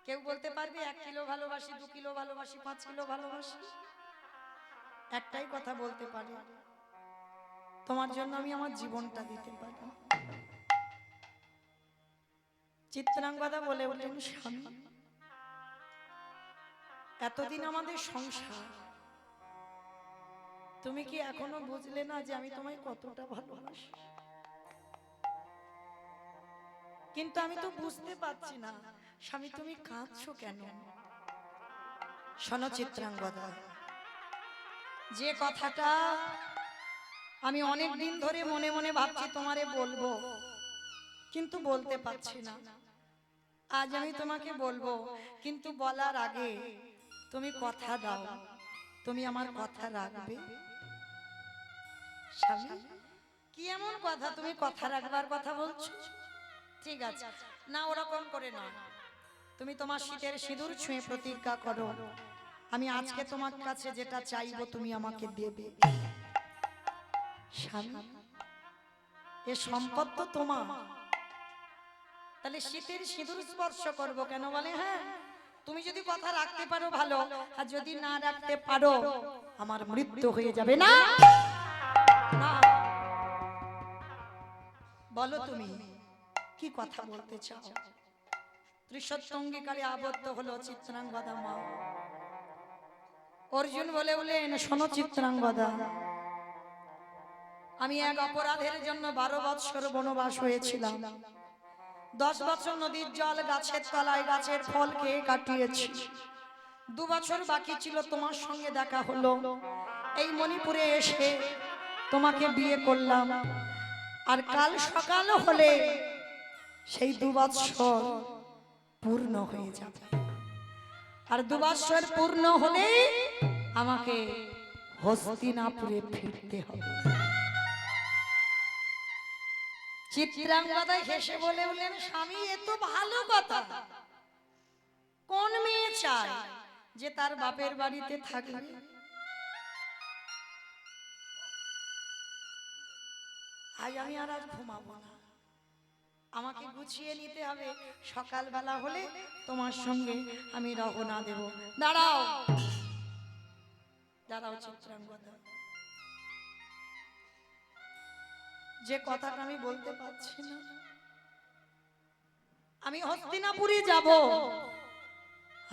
কেউ বলতে পারবে 1 কিলো ভালোবাসি, 2 কিলো ভালোবাসি, 5 কিলো ভালোবাসি? একটাই কথা বলতে পারি, তোমার জন্য আমি আমার জীবনটা দিতে পারি। চিত্রাঙ্গদা বলে উঠলেন, স্বামী এতদিন আমাদের সংসার, তুমি কি এখনো বুঝলে না যে আমি তোমায় কতটা ভালোবাসি? কিন্তু আমি তো বুঝতে পারছি না স্বামী, তুমি কাঁদছো কেন? শোনো চিত্রাঙ্গদা, যে কথাটা আমি অনেক দিন ধরে মনে মনে ভাবছি তোমারে বলবো, কিন্তু বলতে পারছি না, আজ আমি তোমাকে বলবো, কিন্তু বলার আগে তুমি কথা দাও, তুমি আমার কথা রাখবে? স্বামী কি এমন কথা, তুমি কথা রাখবার কথা বলছো? ঠিক আছে, না ওরকম করে না, তুমি তোমার শীতের সিঁদুর ছুঁয়ে প্রতিজ্ঞা করো, আমি আজকে তোমার কাছে যেটা চাইবো তুমি আমাকে দেবে। স্বামী এ সম্পদ তো তোমার, তাহলে শীতের সিঁদুর স্পর্শ করবো কেন? বলে হ্যাঁ, তুমি যদি কথা রাখতে পারো ভালো, আর যদি না রাখতে পারো আমার মৃত্যু হয়ে যাবে। না না, বলো তুমি কি কথা বলতে চাও? ত্রিশত্যঙ্গীকারে আবদ্ধ হলো চিত্রাঙ্গদা মা। অর্জুন বলে উঠলেন, শোনো চিত্রাঙ্গদা, আমি এক অপরাধের জন্য 12 বৎসর বনবাস হয়েছিলাম, 10 বছর নদীর জল, গাছের তলায় গাছের ফল খেয়ে কাটিয়েছি, 2 বছর বাকি ছিল, তোমার সঙ্গে দেখা হলো, এই মণিপুরে এসে তোমাকে বিয়ে করলাম, আর কাল সকাল হলে সেই 2 বছর পূর্ণ হয়ে যাবে, আর 2 বছর পূর্ণ হলে আমাকে হস্তিনাপুরে ফিরতে হবে। চিত্রাঙ্গদা হেসে বলে উঠলেন, স্বামী এ তো ভালো কথা, কোন মেয়ে চায় যে তার বাপের বাড়িতে থাকবে? আজ আমি আর ঘুমাবো না, আমাকে গুছিয়ে নিতে হবে, সকালবেলা হলে তোমার সঙ্গে আমি রওনা দেব। দাঁড়াও দাঁড়াও চিত্রাঙ্গদা, যে কথাটা আমি বলতে পারছি না। আমি হস্তিনাপুরে যাব,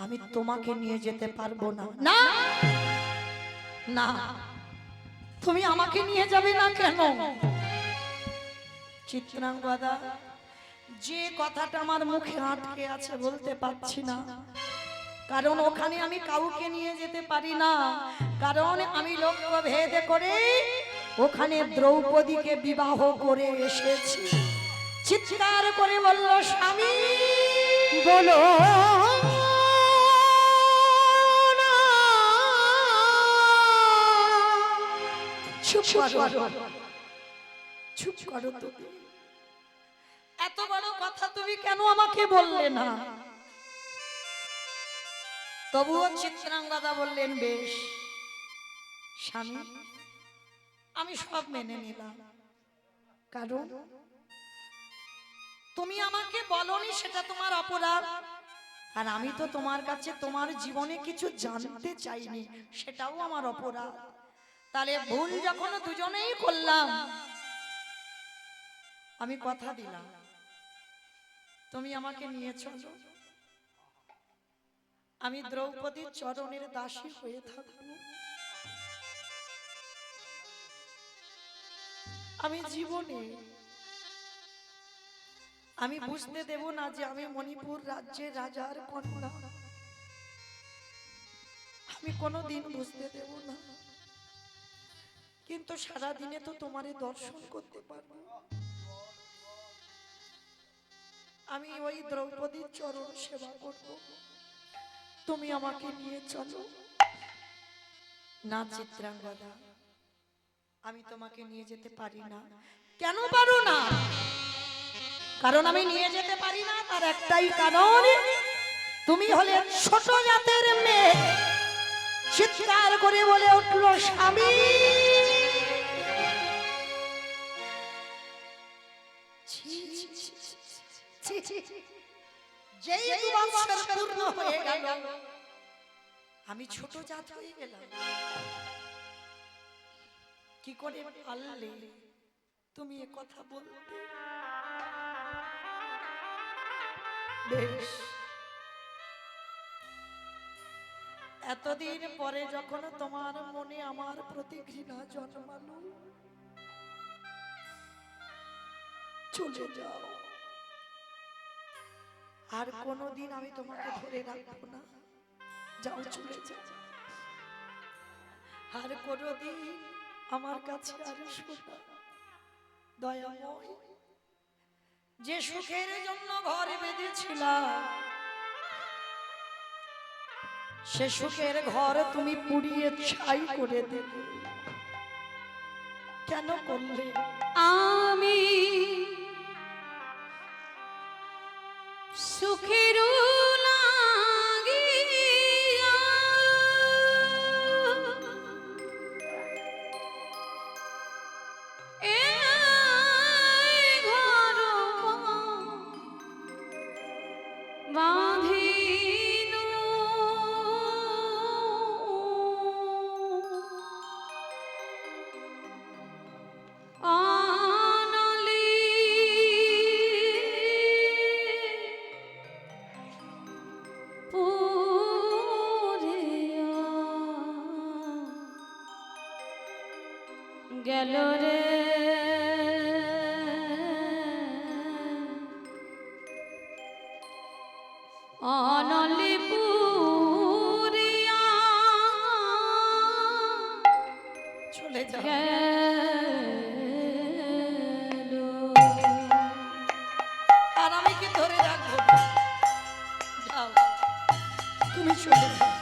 আমি তোমাকে নিয়ে যেতে পারবো না। না না, তুমি আমাকে নিয়ে যাবে না কেন? চিত্রাঙ্গদা, যে কথাটা আমার মুখে আটকে আছে বলতে পারছি না, কারণ ওখানে আমি কাউকে নিয়ে যেতে পারি না, কারণ আমি লক্ষ্য ভেদ করে ওখানে দ্রৌপদীকে বিবাহ করে এসেছি। চিৎকার করে বলল, স্বামী বলো না। চুপ করো, চুপ করো তুমি। এত বড় কথা তুমি কেন আমাকে বললে না? তবুও চিত্রাঙ্গদা বললেন, বেশ স্বামী, আমি সব মেনে নিলাম, কারণ তুমি আমাকে বলনি সেটা তোমার অপরাধ, আর আমি তো তোমার কাছে তোমার জীবনে কিছু জানতে চাইনি, সেটাও আমার অপরাধ। তাহলে ভুল যখন দুজনেই করলাম, আমি কথা দিলাম তুমি আমাকে নিয়ে চলো, আমি দ্রৌপদীর চরণের দাসী হয়ে থাকবো। আমি জীবনে আমি বুঝতে দেব না যে আমি মণিপুর রাজ্যের রাজার কন্যা, আমি কোনোদিন বুঝতে দেব না। কিন্তু সারা দিনে তো তোমারে দর্শন করতে পারবো, আমি ওই দ্রৌপদীর চরণ সেবা করব, তুমি আমাকে নিয়ে চলো। না চিত্রাঙ্গদা, আমি তোমাকে নিয়ে যেতে পারি না। কেন পারো না? কারণ আমি নিয়ে যেতে পারি না তার একটাই কারণ, তুমি হলে ছোট জাতের মেয়ে। চিৎকার করে বলে উঠলো, স্বামী যেই 2 বছর পূর্ণ হয়ে গেল, আমি ছোট জাত হয়ে গেলাম। কি করে পারলে তুমি এ কথা বলতে? বেশ, এতদিন পরে যখন তোমার মনে আমার প্রতি ঘৃণা জন্মালো, চলে যাও, আর কোনোদিন আমি তোমাকে ধরে রাখবো না, যাও চলে যাও, আর কোনোদিন আমার কাছে আর এসো না। দয়াময়, যে সুখের জন্য ঘর বেঁধেছিলাম, সে সুখের ঘর তুমি পুড়িয়ে ছাই করে দিলে, কেন করলে? আমি সুখের লাগিয়া এই ঘর বাঁধিনু, আনালি পুরিয়া গেল রে অনলি পুরিয়া চলে যাও, গেল। আর আমি কি ধরে রাখবো না? যাও, তুমি চলে যাও।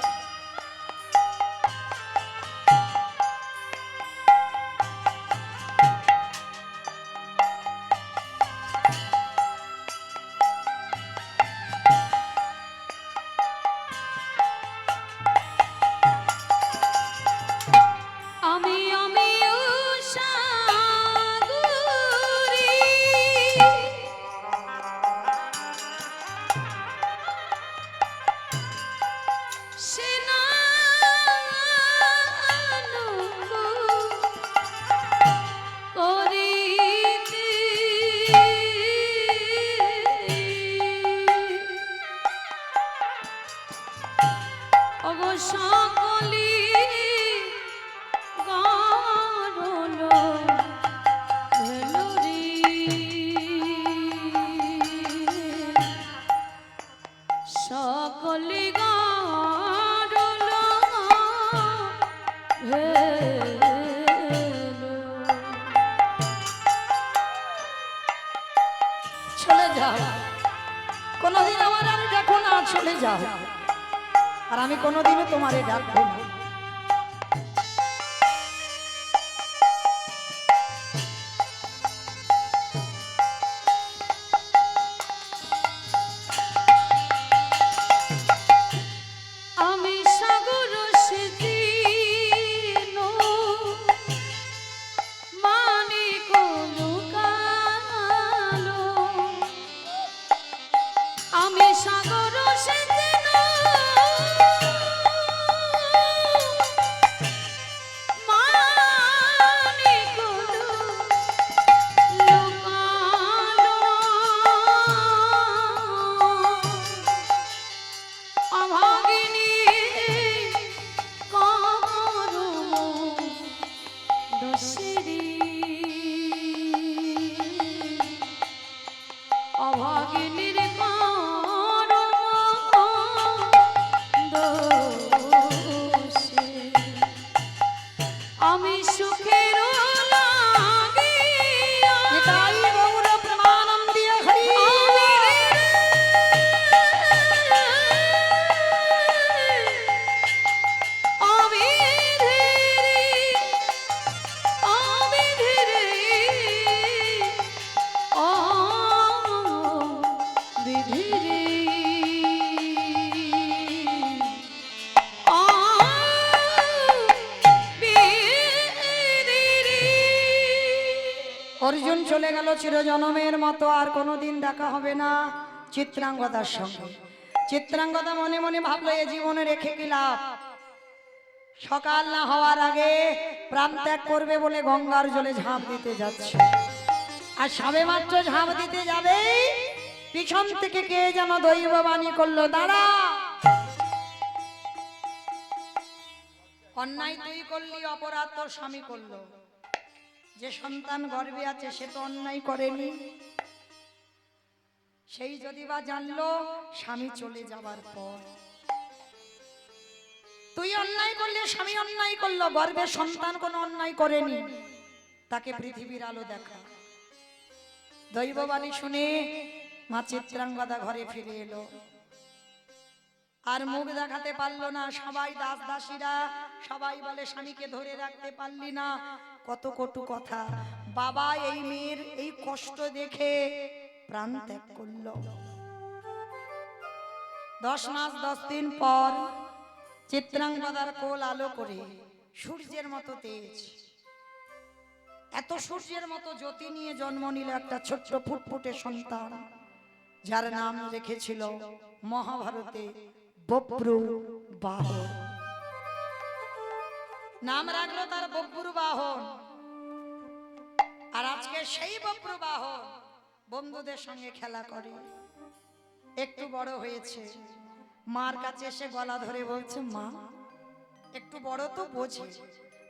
আমি উষাগুরি ওগো সকলি গারল ভেলুরি সকলি গারল ভেলু চলে যাও, কোনোদিন আমার আর দেখো না, চলে যাও, আর আমি কোনোদিনও তোমারে ডাকবো না। আমি সাগর সেদিন মানিক লুকালো আমি সাগর সেদিন মানিক লুকালো অভাগিনী করো দোষেরি অভাগিনীর করো দোষে আমি সুখের লাগিয়া নিতাই গৌর প্রেমানন্দে হরি। অর্জুন চলে গেল চিরজনমের মতো, আর কোনোদিন দেখা হবে না চিত্রাঙ্গদার সঙ্গে। চিত্রাঙ্গদা মনে মনে ভাবলো এ জীবনে রেখে কি লাভ, সকাল না হওয়ার আগে প্রাণ ত্যাগ করবে বলে গঙ্গার জলে ঝাঁপ দিতে যাচ্ছে। আর সবে মাত্র ঝাঁপ দিতে যাবে, পিছন থেকে কে যেন দৈববাণী করলো, দাঁড়া, অন্যায় তুই করলি, অপরাধ তোর স্বামী করলো। যে সন্তান গর্ভে আছে সে তো অন্যায় করেনি, সেই যদি বা জানলো স্বামী চলে যাবার পর, তুই অন্যায় করলে স্বামী অন্যায় করলো, গর্ভে সন্তান কোনো অন্যায় করেনি, তাকে পৃথিবীর আলো দেখা। দৈববাণী শুনে মা চিত্রাঙ্গদা ঘরে ফিরে এলো, আর মুখ দেখাতে পারলো না। সবাই দাস দাসীরা সবাই বলে স্বামীকে ধরে রাখতে পারলি না, কত কটু কথা। বাবা এই মেয়ের এই কষ্ট দেখে প্রাণ ত্যাগ করলো। 10 মাস 10 দিন পর চিত্রাঙ্গদার কোল আলো করে সূর্যের মতো তেজ, এত সূর্যের মতো জ্যোতি নিয়ে জন্ম নিল একটা ছোট্ট ফুটফুটে সন্তান, যার নাম রেখেছিল মহাভারতে বব্রু বাহন। নাম রাখলো তার বব্রু বাহন। আর আজকে সেই বব্রু বাহন বন্ধুদের সঙ্গে খেলা করে, একটু বড় হয়েছে, মার কাছে এসে গলা ধরে বলছে, মা একটু বড় তো বোঝে,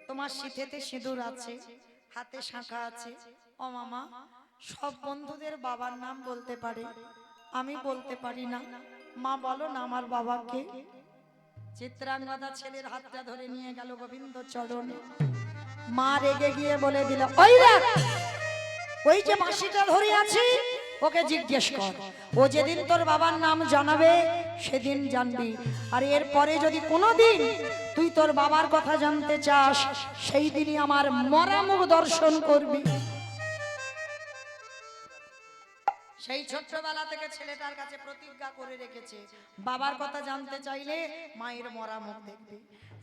তোমার সিঁথিতে সিঁদুর আছে, হাতে শাঁখা আছে, ও মামা সব বন্ধুদের বাবার নাম বলতে পারে, আমি বলতে পারি না, মা বলো না আমার বাবাকে। চিত্রাঙ্গদা ছেলের হাতটা ধরে নিয়ে গেল গোবিন্দ চরণে। মা রেগে গিয়ে বলে দিল, ওই দেখ ওই যে মাসিটা ধরে আছে, ওকে জিজ্ঞেস কর, ও যেদিন তোর বাবার নাম জানাবে সেদিন জানবি, আর এর পরে যদি কোনোদিন তুই তোর বাবার কথা জানতে চাস, সেই দিনই আমার মরা মুখ দর্শন করবি। সেই ছোট্টবেলা থেকে ছেলেটার কাছে প্রতিজ্ঞা করে রেখেছে, বাবার কথা জানতে চাইলে মায়ের মরা মুখ দেখবে।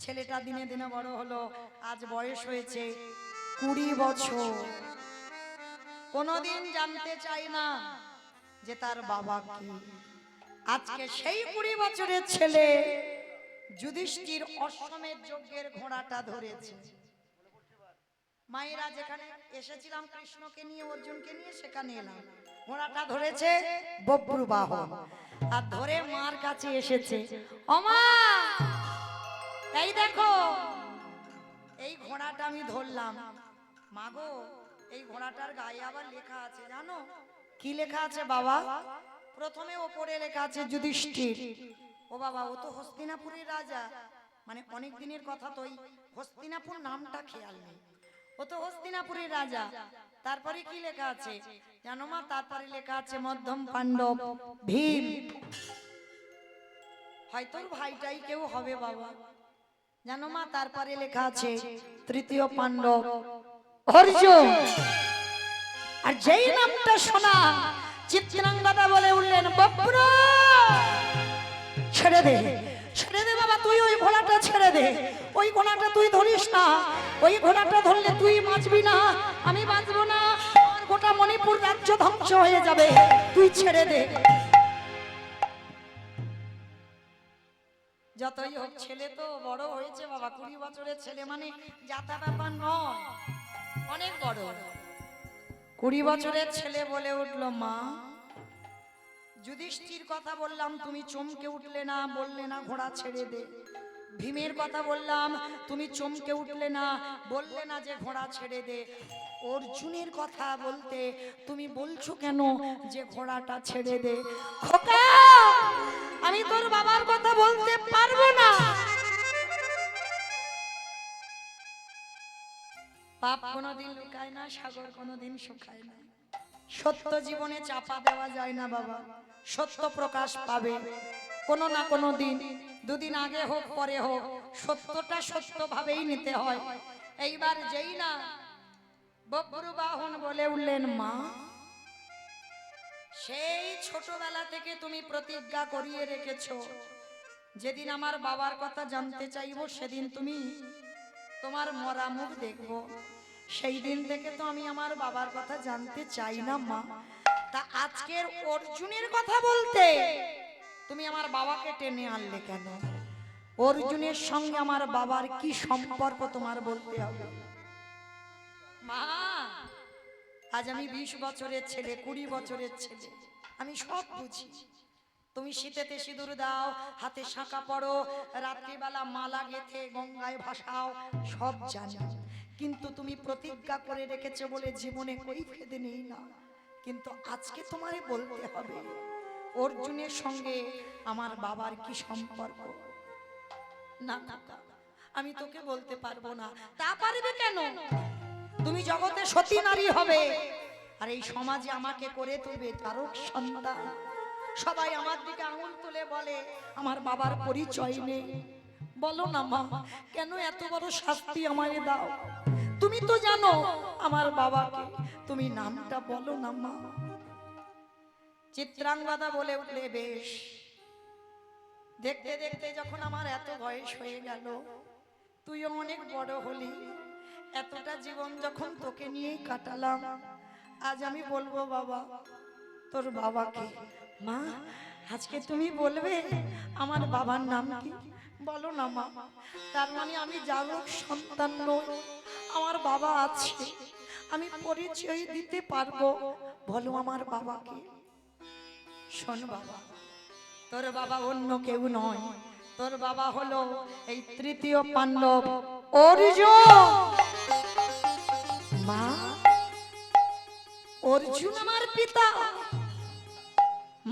ছেলেটা দিনে দিনে বড় হলো, আজ বয়স হয়েছে 20 বছর, কোনোদিন জানতে চাই না যে তার বাবা কি। আজকে সেই 20 বছরের ছেলে যুধিষ্ঠির অশ্বমেধ যজ্ঞের ঘোড়াটা ধরেছে। মায়েরা যেখানে এসেছিলাম কৃষ্ণকে নিয়ে অর্জুনকে নিয়ে, সেখানে এলাম, ঘোড়াটা ধরেছে বব্রু বাহন, আর ধরে মার কাছে এসেছে, ও মা এই দেখো, এই ঘোড়াটা আমি ধরলাম। মাগো, এই ঘোড়াটার গায়ে আবার লেখা আছে, জানো কি লেখা আছে বাবা? প্রথমে ওপরে লেখা আছে যুধিষ্ঠির। ও বাবা, ও তো হস্তিনাপুরের রাজা, মানে অনেক দিনের কথা, তো ওই হস্তিনাপুর নামটা খেয়াল নেই। ও তো হস্তিনাপুরের রাজা। তারপরে কি লেখা আছে জানো মা? তারপরে লেখা আছে মধ্যম পাণ্ডব ভীম। হয়তো ওর ভাইটাই কেউ হবে বাবা, জানো মা? তারপরে লেখা আছে তৃতীয় পাণ্ডব অর্জুন। আর যেই নামটা শোনা, চিত্রাঙ্গদা বলে উঠলেন, বপুরা ছেড়ে দে, ছেড়ে দে বাবা, তুই ওই ঘোড়াটা ছেড়ে দে। ওই ঘোড়াটা তুই ধরিস না, ওই ঘোড়াটা ধরলে তুই বাঁচবি না, আমি বাঁচবো না, আমার গোটা মণিপুর রাজ্য ধ্বংস হয়ে যাবে, তুই ছেড়ে দে। যতই হোক, ছেলে তো বড় হয়েছে বাবা, 20 বছরের ছেলে, মানে যাতা ব্যাপার নয়, অনেক বড়। 20 বছরের ছেলে বলে উঠলো, মা যুধিষ্ঠির কথা বললাম, তুমি চমকে উঠলে না, বললে না ঘোড়া ছেড়ে দে। ভীমের কথা বললাম, তুমি চমকে উঠলে না, বললে না যে ঘোড়া ছেড়ে দে। অর্জুনের কথা বলতে তুমি বলছো কেন যে ঘোড়াটা ছেড়ে দে? খোকা, আমি তোর বাবার কথা বলতে পারবো না। পাপ কোনোদিন লুকায় না, সাগর কোনোদিন শুকায় না। সত্য জীবনে চাপা দেওয়া যায় না বাবা, সত্য প্রকাশ পাবে কোনো না কোনো দিন, দুদিন আগে হোক পরে হোক, সত্যটা সত্য ভাবেই নিতে হয়। এইবার যেই না বব্রু বাহন বলে উঠলেন, মা সেই ছোটবেলা থেকে তুমি প্রতিজ্ঞা করিয়ে রেখেছো, যেদিন আমার বাবার কথা জানতে চাইবো সেদিন তুমি তোমার মরা মুখ দেখবো। সেই দিন থেকে তো আমি আমার বাবার কথা জানতে চাই না মা। তা আজকের অর্জুনের কথা বলতে তুমি আমার বাবাকে টেনে আনলে কেন? অর্জুনের সঙ্গে আমার বাবার কি সম্পর্ক তোমার বলতে হবে। মা, আজ আমি 20 বছরের ছেলে, 20 বছরের ছেলে, আমি সব বুঝি। তুমি শীতেতে সিঁদুর দাও, হাতে শাঁখা পড়ো, রাত্রিবেলা মালা গেথে গঙ্গায় ভাসাও, সব জানি। কিন্তু তুমি প্রতিজ্ঞা করে রেখেছো বলে জীবনে কই ফেদে নেই না। কিন্তু আজকে তোমারে বলতে হবে, অর্জুনের সঙ্গে আমার বাবার কি সম্পর্ক। না না, আমি তোকে বলতে পারবো না। তা পারবে কেন? তুমি জগতে সতী নারী হবে, আর এই সমাজে আমাকে করে তুলবে তারক সন্তান। সবাই আমার দিকে আঙুল তুলে বলে আমার বাবার পরিচয় নেই। বলো না মা, কেন এত বড় শাস্তি আমায় দাও? তুমি তো জানো আমার বাবাকে, তুমি নামটা বলো না মা। চিত্রাঙ্গদা বলে উঠলে, বেশ। দেখতে দেখতে যখন আমার এত বয়স হয়ে গেল, তুইও অনেক বড় হলি, এতটা জীবন যখন তোকে নিয়েই কাটালাম, আজ আমি বলবো বাবা তোর বাবাকে। মা, আজকে তুমি বলবে আমার বাবার নাম কি? বলো না মা। তার মানে আমি জাগরক সন্তান নই, আমার বাবা আছে, আমি পরিচয় দিতে পারবো। বলো আমার বাবাকে। শোন বাবা, তোর বাবা অন্য কেউ নয়, তোর বাবা হলো এই তৃতীয় পাণ্ডব অর্জুন। মা, অর্জুন আমার পিতা।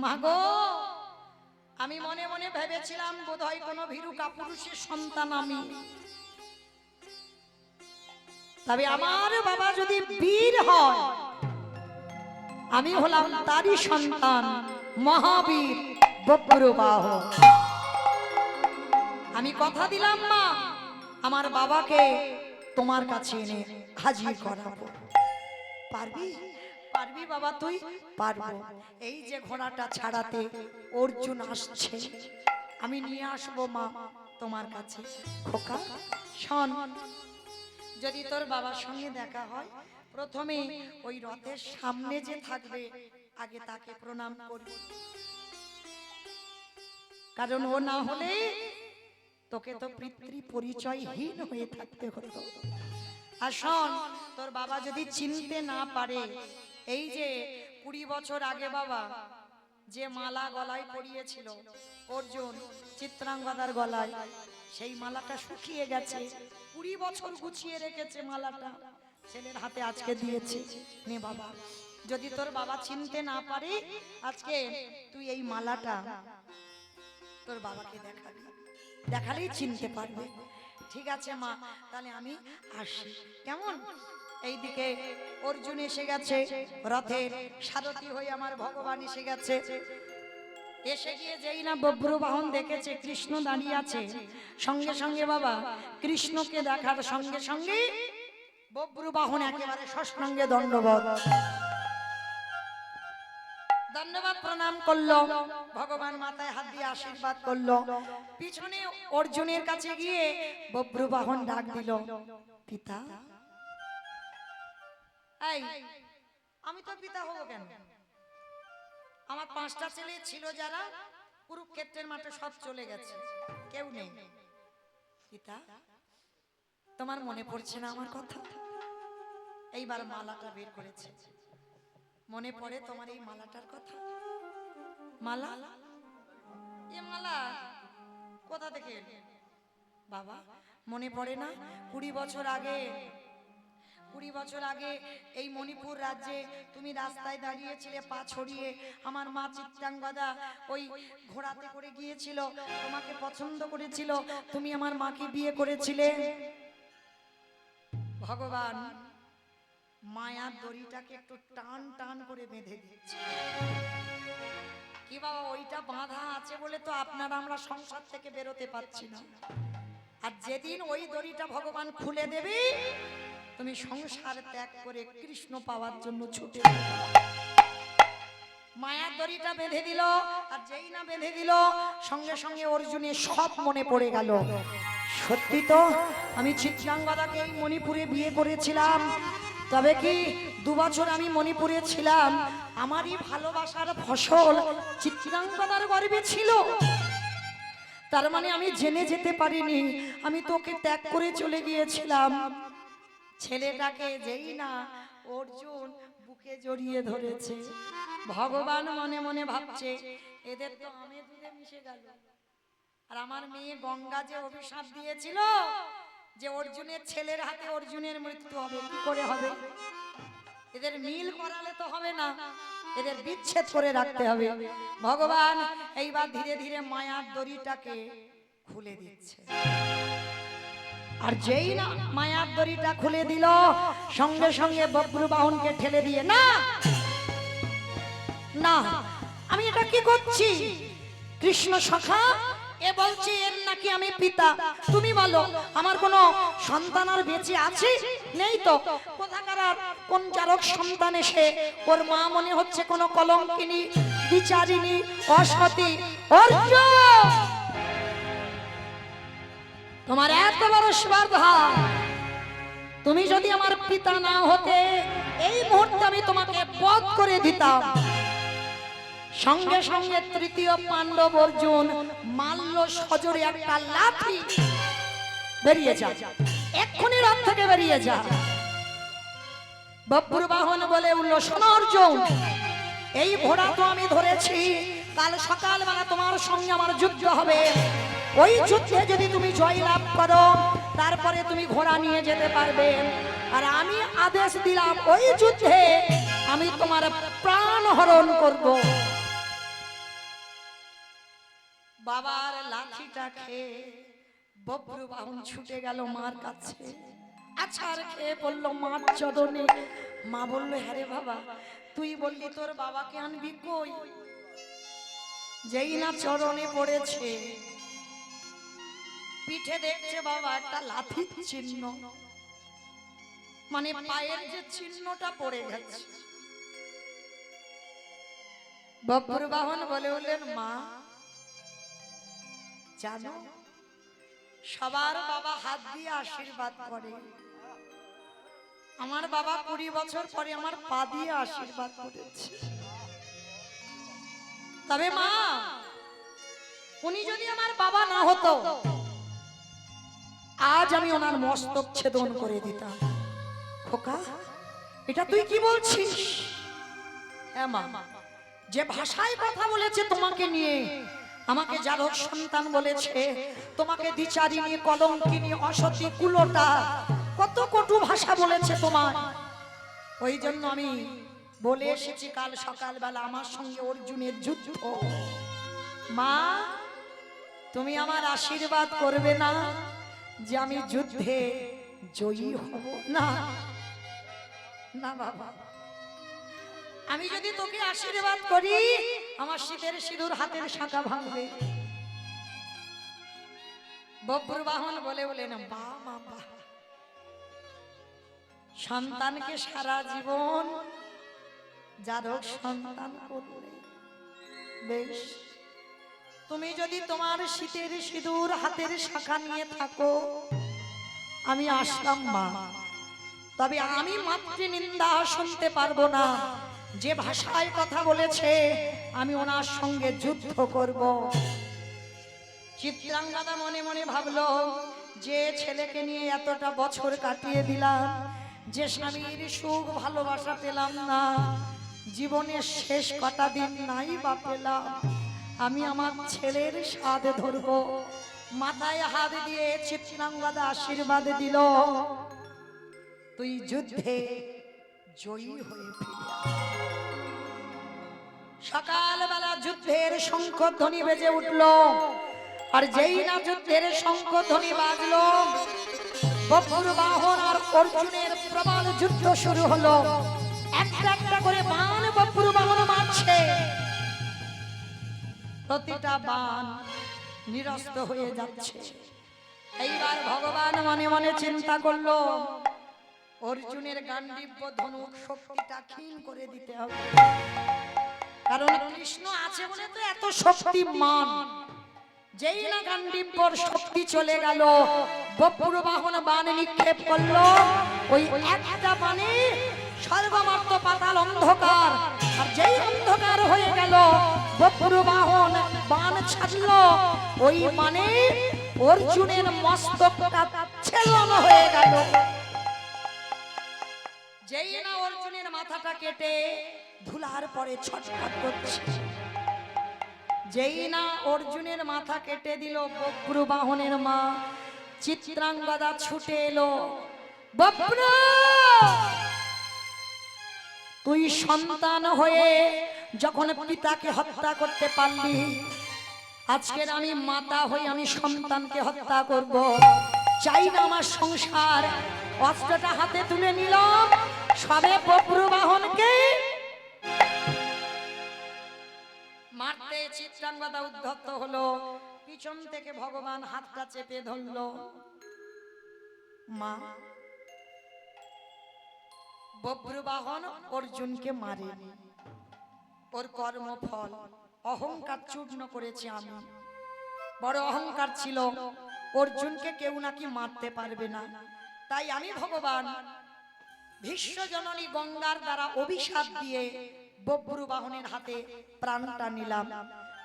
মাগো, আমি মনে মনে ভেবেছিলাম বোধহয় কোনো ভীরু কাপুরুষের সন্তান আমি, তবে আমার বাবা যদি বীর হয়, আমি হলাম তারই সন্তান, মহাবীর বব্রবাহ। আমি কথা দিলাম মা, আমার বাবাকে তোমার কাছে এনে হাজির করাবো। পারবি? পারবি বাবা, তুই পারবো। এই যে ঘোড়াটা ছাড়াতে অর্জুন আসছে, আমি নিয়ে আসবো মা তোমার কাছে। খোকা শোন, যদি তোর বাবার সঙ্গে দেখা হয়, প্রথমে ওই রথের সামনে যে থাকবে, আগে তাকে প্রণাম করবি, কারণ ও না হলে তোকে তো পিতৃ পরিচয়হীন হয়ে থাকতে হতো। আর শোন, তোর বাবা যদি চিনতে না পারে, এই যে 20 বছর আগে বাবা যে মালা গলায় পরিয়েছিল অর্জুন চিত্রাঙ্গদার গলায়, সেই মালাটা শুকিয়ে গেছে, 20 বছর গুছিয়ে রেখেছে মালাটা, ছেলের হাতে আজকে দিয়েছে। নে বাবা, যদি তোর বাবা চিনতে না পারে আজকে তুই এই মালাটা তোর বাবাকে দেখাবি, দেখালেই চিনতে পারবে। ঠিক আছে মা, তাহলে আমি আসি, কেমন? এইদিকে অর্জুন এসে গেছে, রথের সারথি হয়ে আমার ভগবান এসে গেছে। এসে গিয়ে যেই না বব্র বাহন দেখেছে কৃষ্ণ দাঁড়িয়ে আছে, সঙ্গে সঙ্গে বাবা কৃষ্ণকে দেখার সঙ্গে সঙ্গে বব্র বাহন একেবারে ষষ্ঠাঙ্গে দণ্ডবত, ধন্যবাদ প্রণাম করলো, ভগবান মাথায় হাত দিয়ে আশীর্বাদ করলো। পিছনে অর্জুনের কাছে গিয়ে বব্র বাহন ডাক দিল, পিতা। এই, আমি তো পিতা হব কেন? আমার 5টা ছেলে ছিল যারা কুরুক্ষেত্রের মাঠে সব চলে গেছে, কেউ নেই। পিতা, তোমার মনে পড়ছে না আমার কথা? এইবার মালাটা বের করেছে, মনে পড়ে তোমার এই মালাটার কথা? মালা, এ মালা কোথা থেকে এলো বাবা? মনে পড়ে না 20 বছর আগে, 20 বছর আগে এই মণিপুর রাজ্যে তুমি রাস্তায় দাঁড়িয়েছিলে পা ছড়িয়ে, আমার মা চিত্রাঙ্গদা ওই ঘোড়াতে করে গিয়েছিল, তোমাকে পছন্দ করেছিল, তুমি আমার মাকে বিয়ে করেছিলে। ভগবান মায়ার দড়িটাকে একটু টান টান করে বেঁধে দিচ্ছে। কি বাবা, ওইটা বাঁধা আছে বলে তো আপনারা আমরা সংসার থেকে বেরোতে পারছি না। আর যেদিন ওই দড়িটা ভগবান খুলে দেবে, তুমি সংসার ত্যাগ করে কৃষ্ণ পাওয়ার জন্য ছুটে যাবে। মায়ার দড়িটা বেঁধে দিল, আর যেই না বেঁধে দিল সঙ্গে সঙ্গে অর্জুনের সব মনে পড়ে গেল। সত্যি তো, আমি চিত্রাঙ্গদাকে এই মণিপুরে বিয়ে করেছিলাম, তবে কি 2 বছর আমি মণিপুরে ছিলাম, আমারই ভালোবাসার ফসল চিত্রাঙ্গদার গর্ভে ছিল। তার মানে আমি জেনে যেতে পারিনি, আমি তোকে ত্যাগ করে চলে গিয়েছিলাম। ছেলেটাকে যেই না অর্জুন বুকে জড়িয়ে ধরেছে, ভগবান মনে মনে ভাবছে এদের তো আমে দুধে মিশে গেল। আর আমার মেয়ে গঙ্গা যে অভিশাপ দিয়েছিল যে অর্জুনের ছেলের হাতে অর্জুনের মৃত্যু হবে, কি করে হবে? এদের মিল করালে তো হবে না, এদের বিচ্ছেদ করে রাখতে হবে। ভগবান এইবার ধীরে ধীরে মায়ার দড়িটাকে খুলে দিচ্ছে। আর যেই না মায়ার দড়িটা খুলে দিল, সঙ্গে সঙ্গে বব্র বাহনকে ঠেলে দিয়ে, না না, আমি এটা কি করছি? কৃষ্ণ সখা, এ বলছি এর নাকি আমি পিতা। তুমি বলো আমার কোনো সন্তান আর বেঁচে আছে? নেই তো। কোথাকার কোন চারক সন্তান এসে ওর মা মনে হচ্ছে কোন কলঙ্কিনী, বিচারিণী, অসতী। অর্জুন, তোমার এত বড় স্পর্ধা! তুমি যদি আমার পিতা না হতে এই মুহূর্তে আমি তোমাকে বধ করে দিতাম। সঙ্গে সঙ্গে তৃতীয় পাণ্ডব অর্জুন মাল্য সজোরে একটা লাঠি, বেরিয়ে যা, এক্ষুনি রথ থেকে বেরিয়ে যা। বব্র বাহন বলে উঠল, শোনো অর্জুন, এই ঘোড়া তো আমি ধরেছি, কাল সকালবেলা তোমার সঙ্গে আমার যুদ্ধ হবে। ওই যুদ্ধে যদি তুমি জয় লাভ করো, তারপরে তুমি ঘোড়া নিয়ে যেতে পারবে। আর আমি আদেশ দিলাম ওই যুদ্ধে আমি তোমার প্রাণ হরণ করব। বাবার লাঠিটা খেয়ে বব্র বাহন ছুটে গেল মার কাছে। আছাড় খেয়ে বলল মার চরণে। মা বলল, হ্যাঁ রে বাবা, তুই বললি তোর বাবাকে আনবি কই? যেই না চরণে পড়েছে, পিঠে দেখছে বাবা একটা লাঠির চিহ্ন, মানে পায়ের যে চিহ্নটা পড়ে গেছে। বব্র বাহন বলে উঠলেন, মা জানো, সবার বাবা হাত দিয়ে আশীর্বাদ করে, আমার বাবা 20 বছর পরে আমার পা দিয়ে আশীর্বাদ করেছে। তবে মা, উনি যদি আমার বাবা না হতো, আজ আমি ওনার মস্তক ছেদন করে দিতাম। খোকা, এটা তুই কি বলছিস? হ্যাঁ মা, যে ভাষায় কথা বলেছে তোমাকে নিয়ে, আমাকে যারক সন্তান বলেছে, তোমাকে দ্বিচারিণী, কলঙ্কিনী, অসতী, কুলোটা, কত কটু ভাষা বলেছে তোমার। ওই জন্য আমি বলে এসেছি কাল সকালবেলা আমার সঙ্গে অর্জুনের যুদ্ধ। মা, তুমি আমার আশীর্বাদ করবে না যে আমি যুদ্ধে জয়ী হব? না না বাবা, আমি যদি তোকে আশীর্বাদ করি আমার শীতের সিঁদুর হাতের শাঁখা ভাঙবে। বব্রবাহন বলে বলেন, বা মা বা, সন্তানকে সারা জীবন যারক সন্তান করলে বেশ, তুমি যদি তোমার শীতের সিঁদুর হাতের শাঁখা নিয়ে থাকো আমি আসলাম মা, তবে আমি মাতৃ নিন্দা শুনতে পারবো না। যে ভাষায় কথা বলেছে আমি ওনার সঙ্গে যুদ্ধ করব। চিত্রাঙ্গদা মনে মনে ভাবলো, যে ছেলেকে নিয়ে এতটা বছর কাটিয়ে দিলাম, যে স্বামীর সুখ ভালোবাসা পেলাম না, জীবনের শেষ কটা দিন নাই বা পেলাম, আমি আমার ছেলের স্বাদ ধরবো। মাথায় হাত দিয়ে চিত্রাঙ্গদা আশীর্বাদ দিল, তুই যুদ্ধে জয়ী হয়ে ফিরে আয়। সকালবেলা যুদ্ধের শঙ্খধ্বনি বেজে উঠল, আর যেই না যুদ্ধের শঙ্খধ্বনি বাজলো, বব্রবাহন আর অর্জুনের প্রবল যুদ্ধ শুরু হলো। একটা একটা করে বাণ বব্রবাহন মারছে, প্রতিটা বাণ নিরস্ত হয়ে যাচ্ছে। এইবার ভগবান মনে মনে চিন্তা করলো, অর্জুনের গান্ডীব্য ধনুক শক্তিটা ক্ষীণ করে দিতে হবে, কারণ কৃষ্ণ আছে বলে তো এত শক্তিমান। যেই না গান্ডীব্যর শক্তি চলে গেল, বব্রবাহন বাণ নিক্ষেপ করলো, ওই একটা বাণে সর্বমাত্র পাতাল অন্ধকার, আর যেই অন্ধকার হয়ে গেল বব্রবাহন বাণ ছাড়লো, ওই মানে অর্জুনের মস্তকটা ছেলন হয়ে গেল। যেই না অর্জুনের মাথাটা কেটে ধুলার পরে ছটফট করছে, যেই না অর্জুনের মাথা কেটে দিল বব্রবাহনের মা চিত্রাঙ্গদা ছুটে এলো, বব্র, তুই সন্তান হয়ে যখন পিতাকে হত্যা করতে পারলি, আজকের আমি মাতা হয়ে আমি সন্তানকে হত্যা করব, চাই না আমার সংসার। অস্ত্রটা হাতে তুলে নিলাম, সবে বব্রবাহনকে মারতে চিত্রাঙ্গদা উদ্ধত হলো। পিছন থেকে ভগবান হাতটা চেপে ধরলো, মা, বব্রবাহন অর্জুনকে মারেনি, ওর কর্মফল অহংকার চূর্ণ করেছি আমি। বড় অহংকার ছিল, অর্জুনকে কেউ নাকি মারতে পারবে না, তাই আমি ভগবান ভীষ্ম জননী গঙ্গার দ্বারা অভিশাপ দিয়ে বব্রবাহনের হাতে প্রাণটা নিলাম।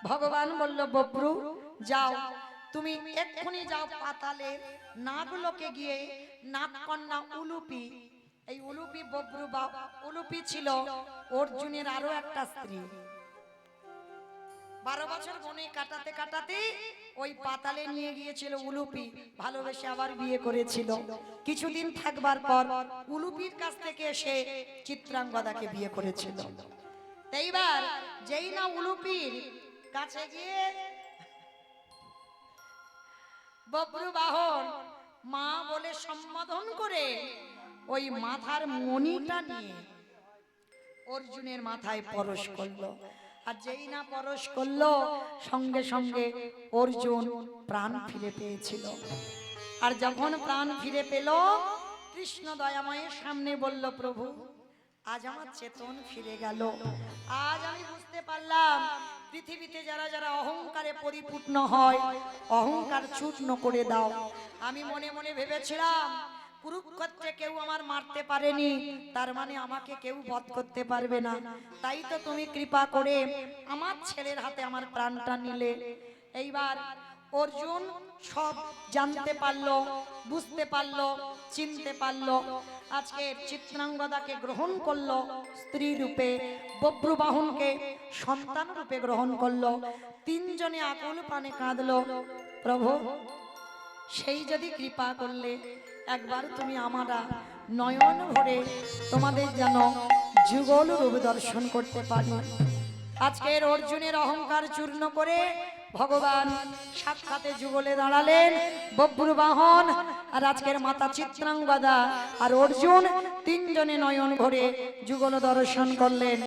ভগবান বলল, বব্রু যাও, তুমি এক্ষুনি যাও পাতালে নাগলোকে গিয়ে নাগকন্যা উলুপি, এই উলুপি উলুপি ছিল অর্জুনের আরো একটা স্ত্রী। 12 বছর বনে কাটাতে কাটাতে ওই পাতালে নিয়ে গিয়েছিল উলুপি, ভালোবেসে আবার বিয়ে করেছিল। কিছুদিন থাকবার পর উলুপির কাছ থেকে এসে চিত্রাঙ্গদাকে বিয়ে করেছিল। এইবার যেই না উলুপির কাছে গিয়ে বব্রবাহন মা বলে সম্বোধন করে ওই মাথার মণিটা নিয়ে অর্জুনের মাথায় পরশ করলো, আর যেই না পরশ করলো সঙ্গে সঙ্গে অর্জুন প্রাণ ফিরে পেয়েছিল। আর যখন প্রাণ ফিরে পেল, কৃষ্ণ দয়াময়ের সামনে বলল, প্রভু আজ আমার চেতন ফিরে গেল। আজ আমি বুঝতে পারলাম পৃথিবীতে যারা যারা অহংকারে পরিপূর্ণ হয়, অহংকার চূর্ণ করে দাও। আমি মনে মনে ভেবেছিলাম কুরুক্ষেত্রে কেউ আমার মারতে পারেনি, তার মানে আমাকে কেউ বধ করতে পারবে না। তাই তো তুমি কৃপা করে আমার ছেলের হাতে আমার প্রাণটা নিলে। এইবার অর্জুন সব জানতে পারলো, বুঝতে পারলো, চিনতে পারলো। আজকে চিত্রাঙ্গদাকে গ্রহণ করলো স্ত্রী রূপে, বব্রুবাহনকে সন্তান রূপে গ্রহণ করলো। তিনজনে আকুল প্রাণে কাঁদলো, প্রভু সেই যদি কৃপা করলে একবার তুমি আমারা নয়ন ভরে তোমাদের যেন যুগল রূপ দর্শন করতে পারি। আজকের অর্জুনের অহংকার চূর্ণ করে ভগবান সাক্ষাতে যুগলে দাঁড়ালেন, বব্রুবাহন আর আজকের মাতা চিত্রাঙ্গদা আর অর্জুন তিনজনে নয়ন ভরে যুগল দর্শন করলেন।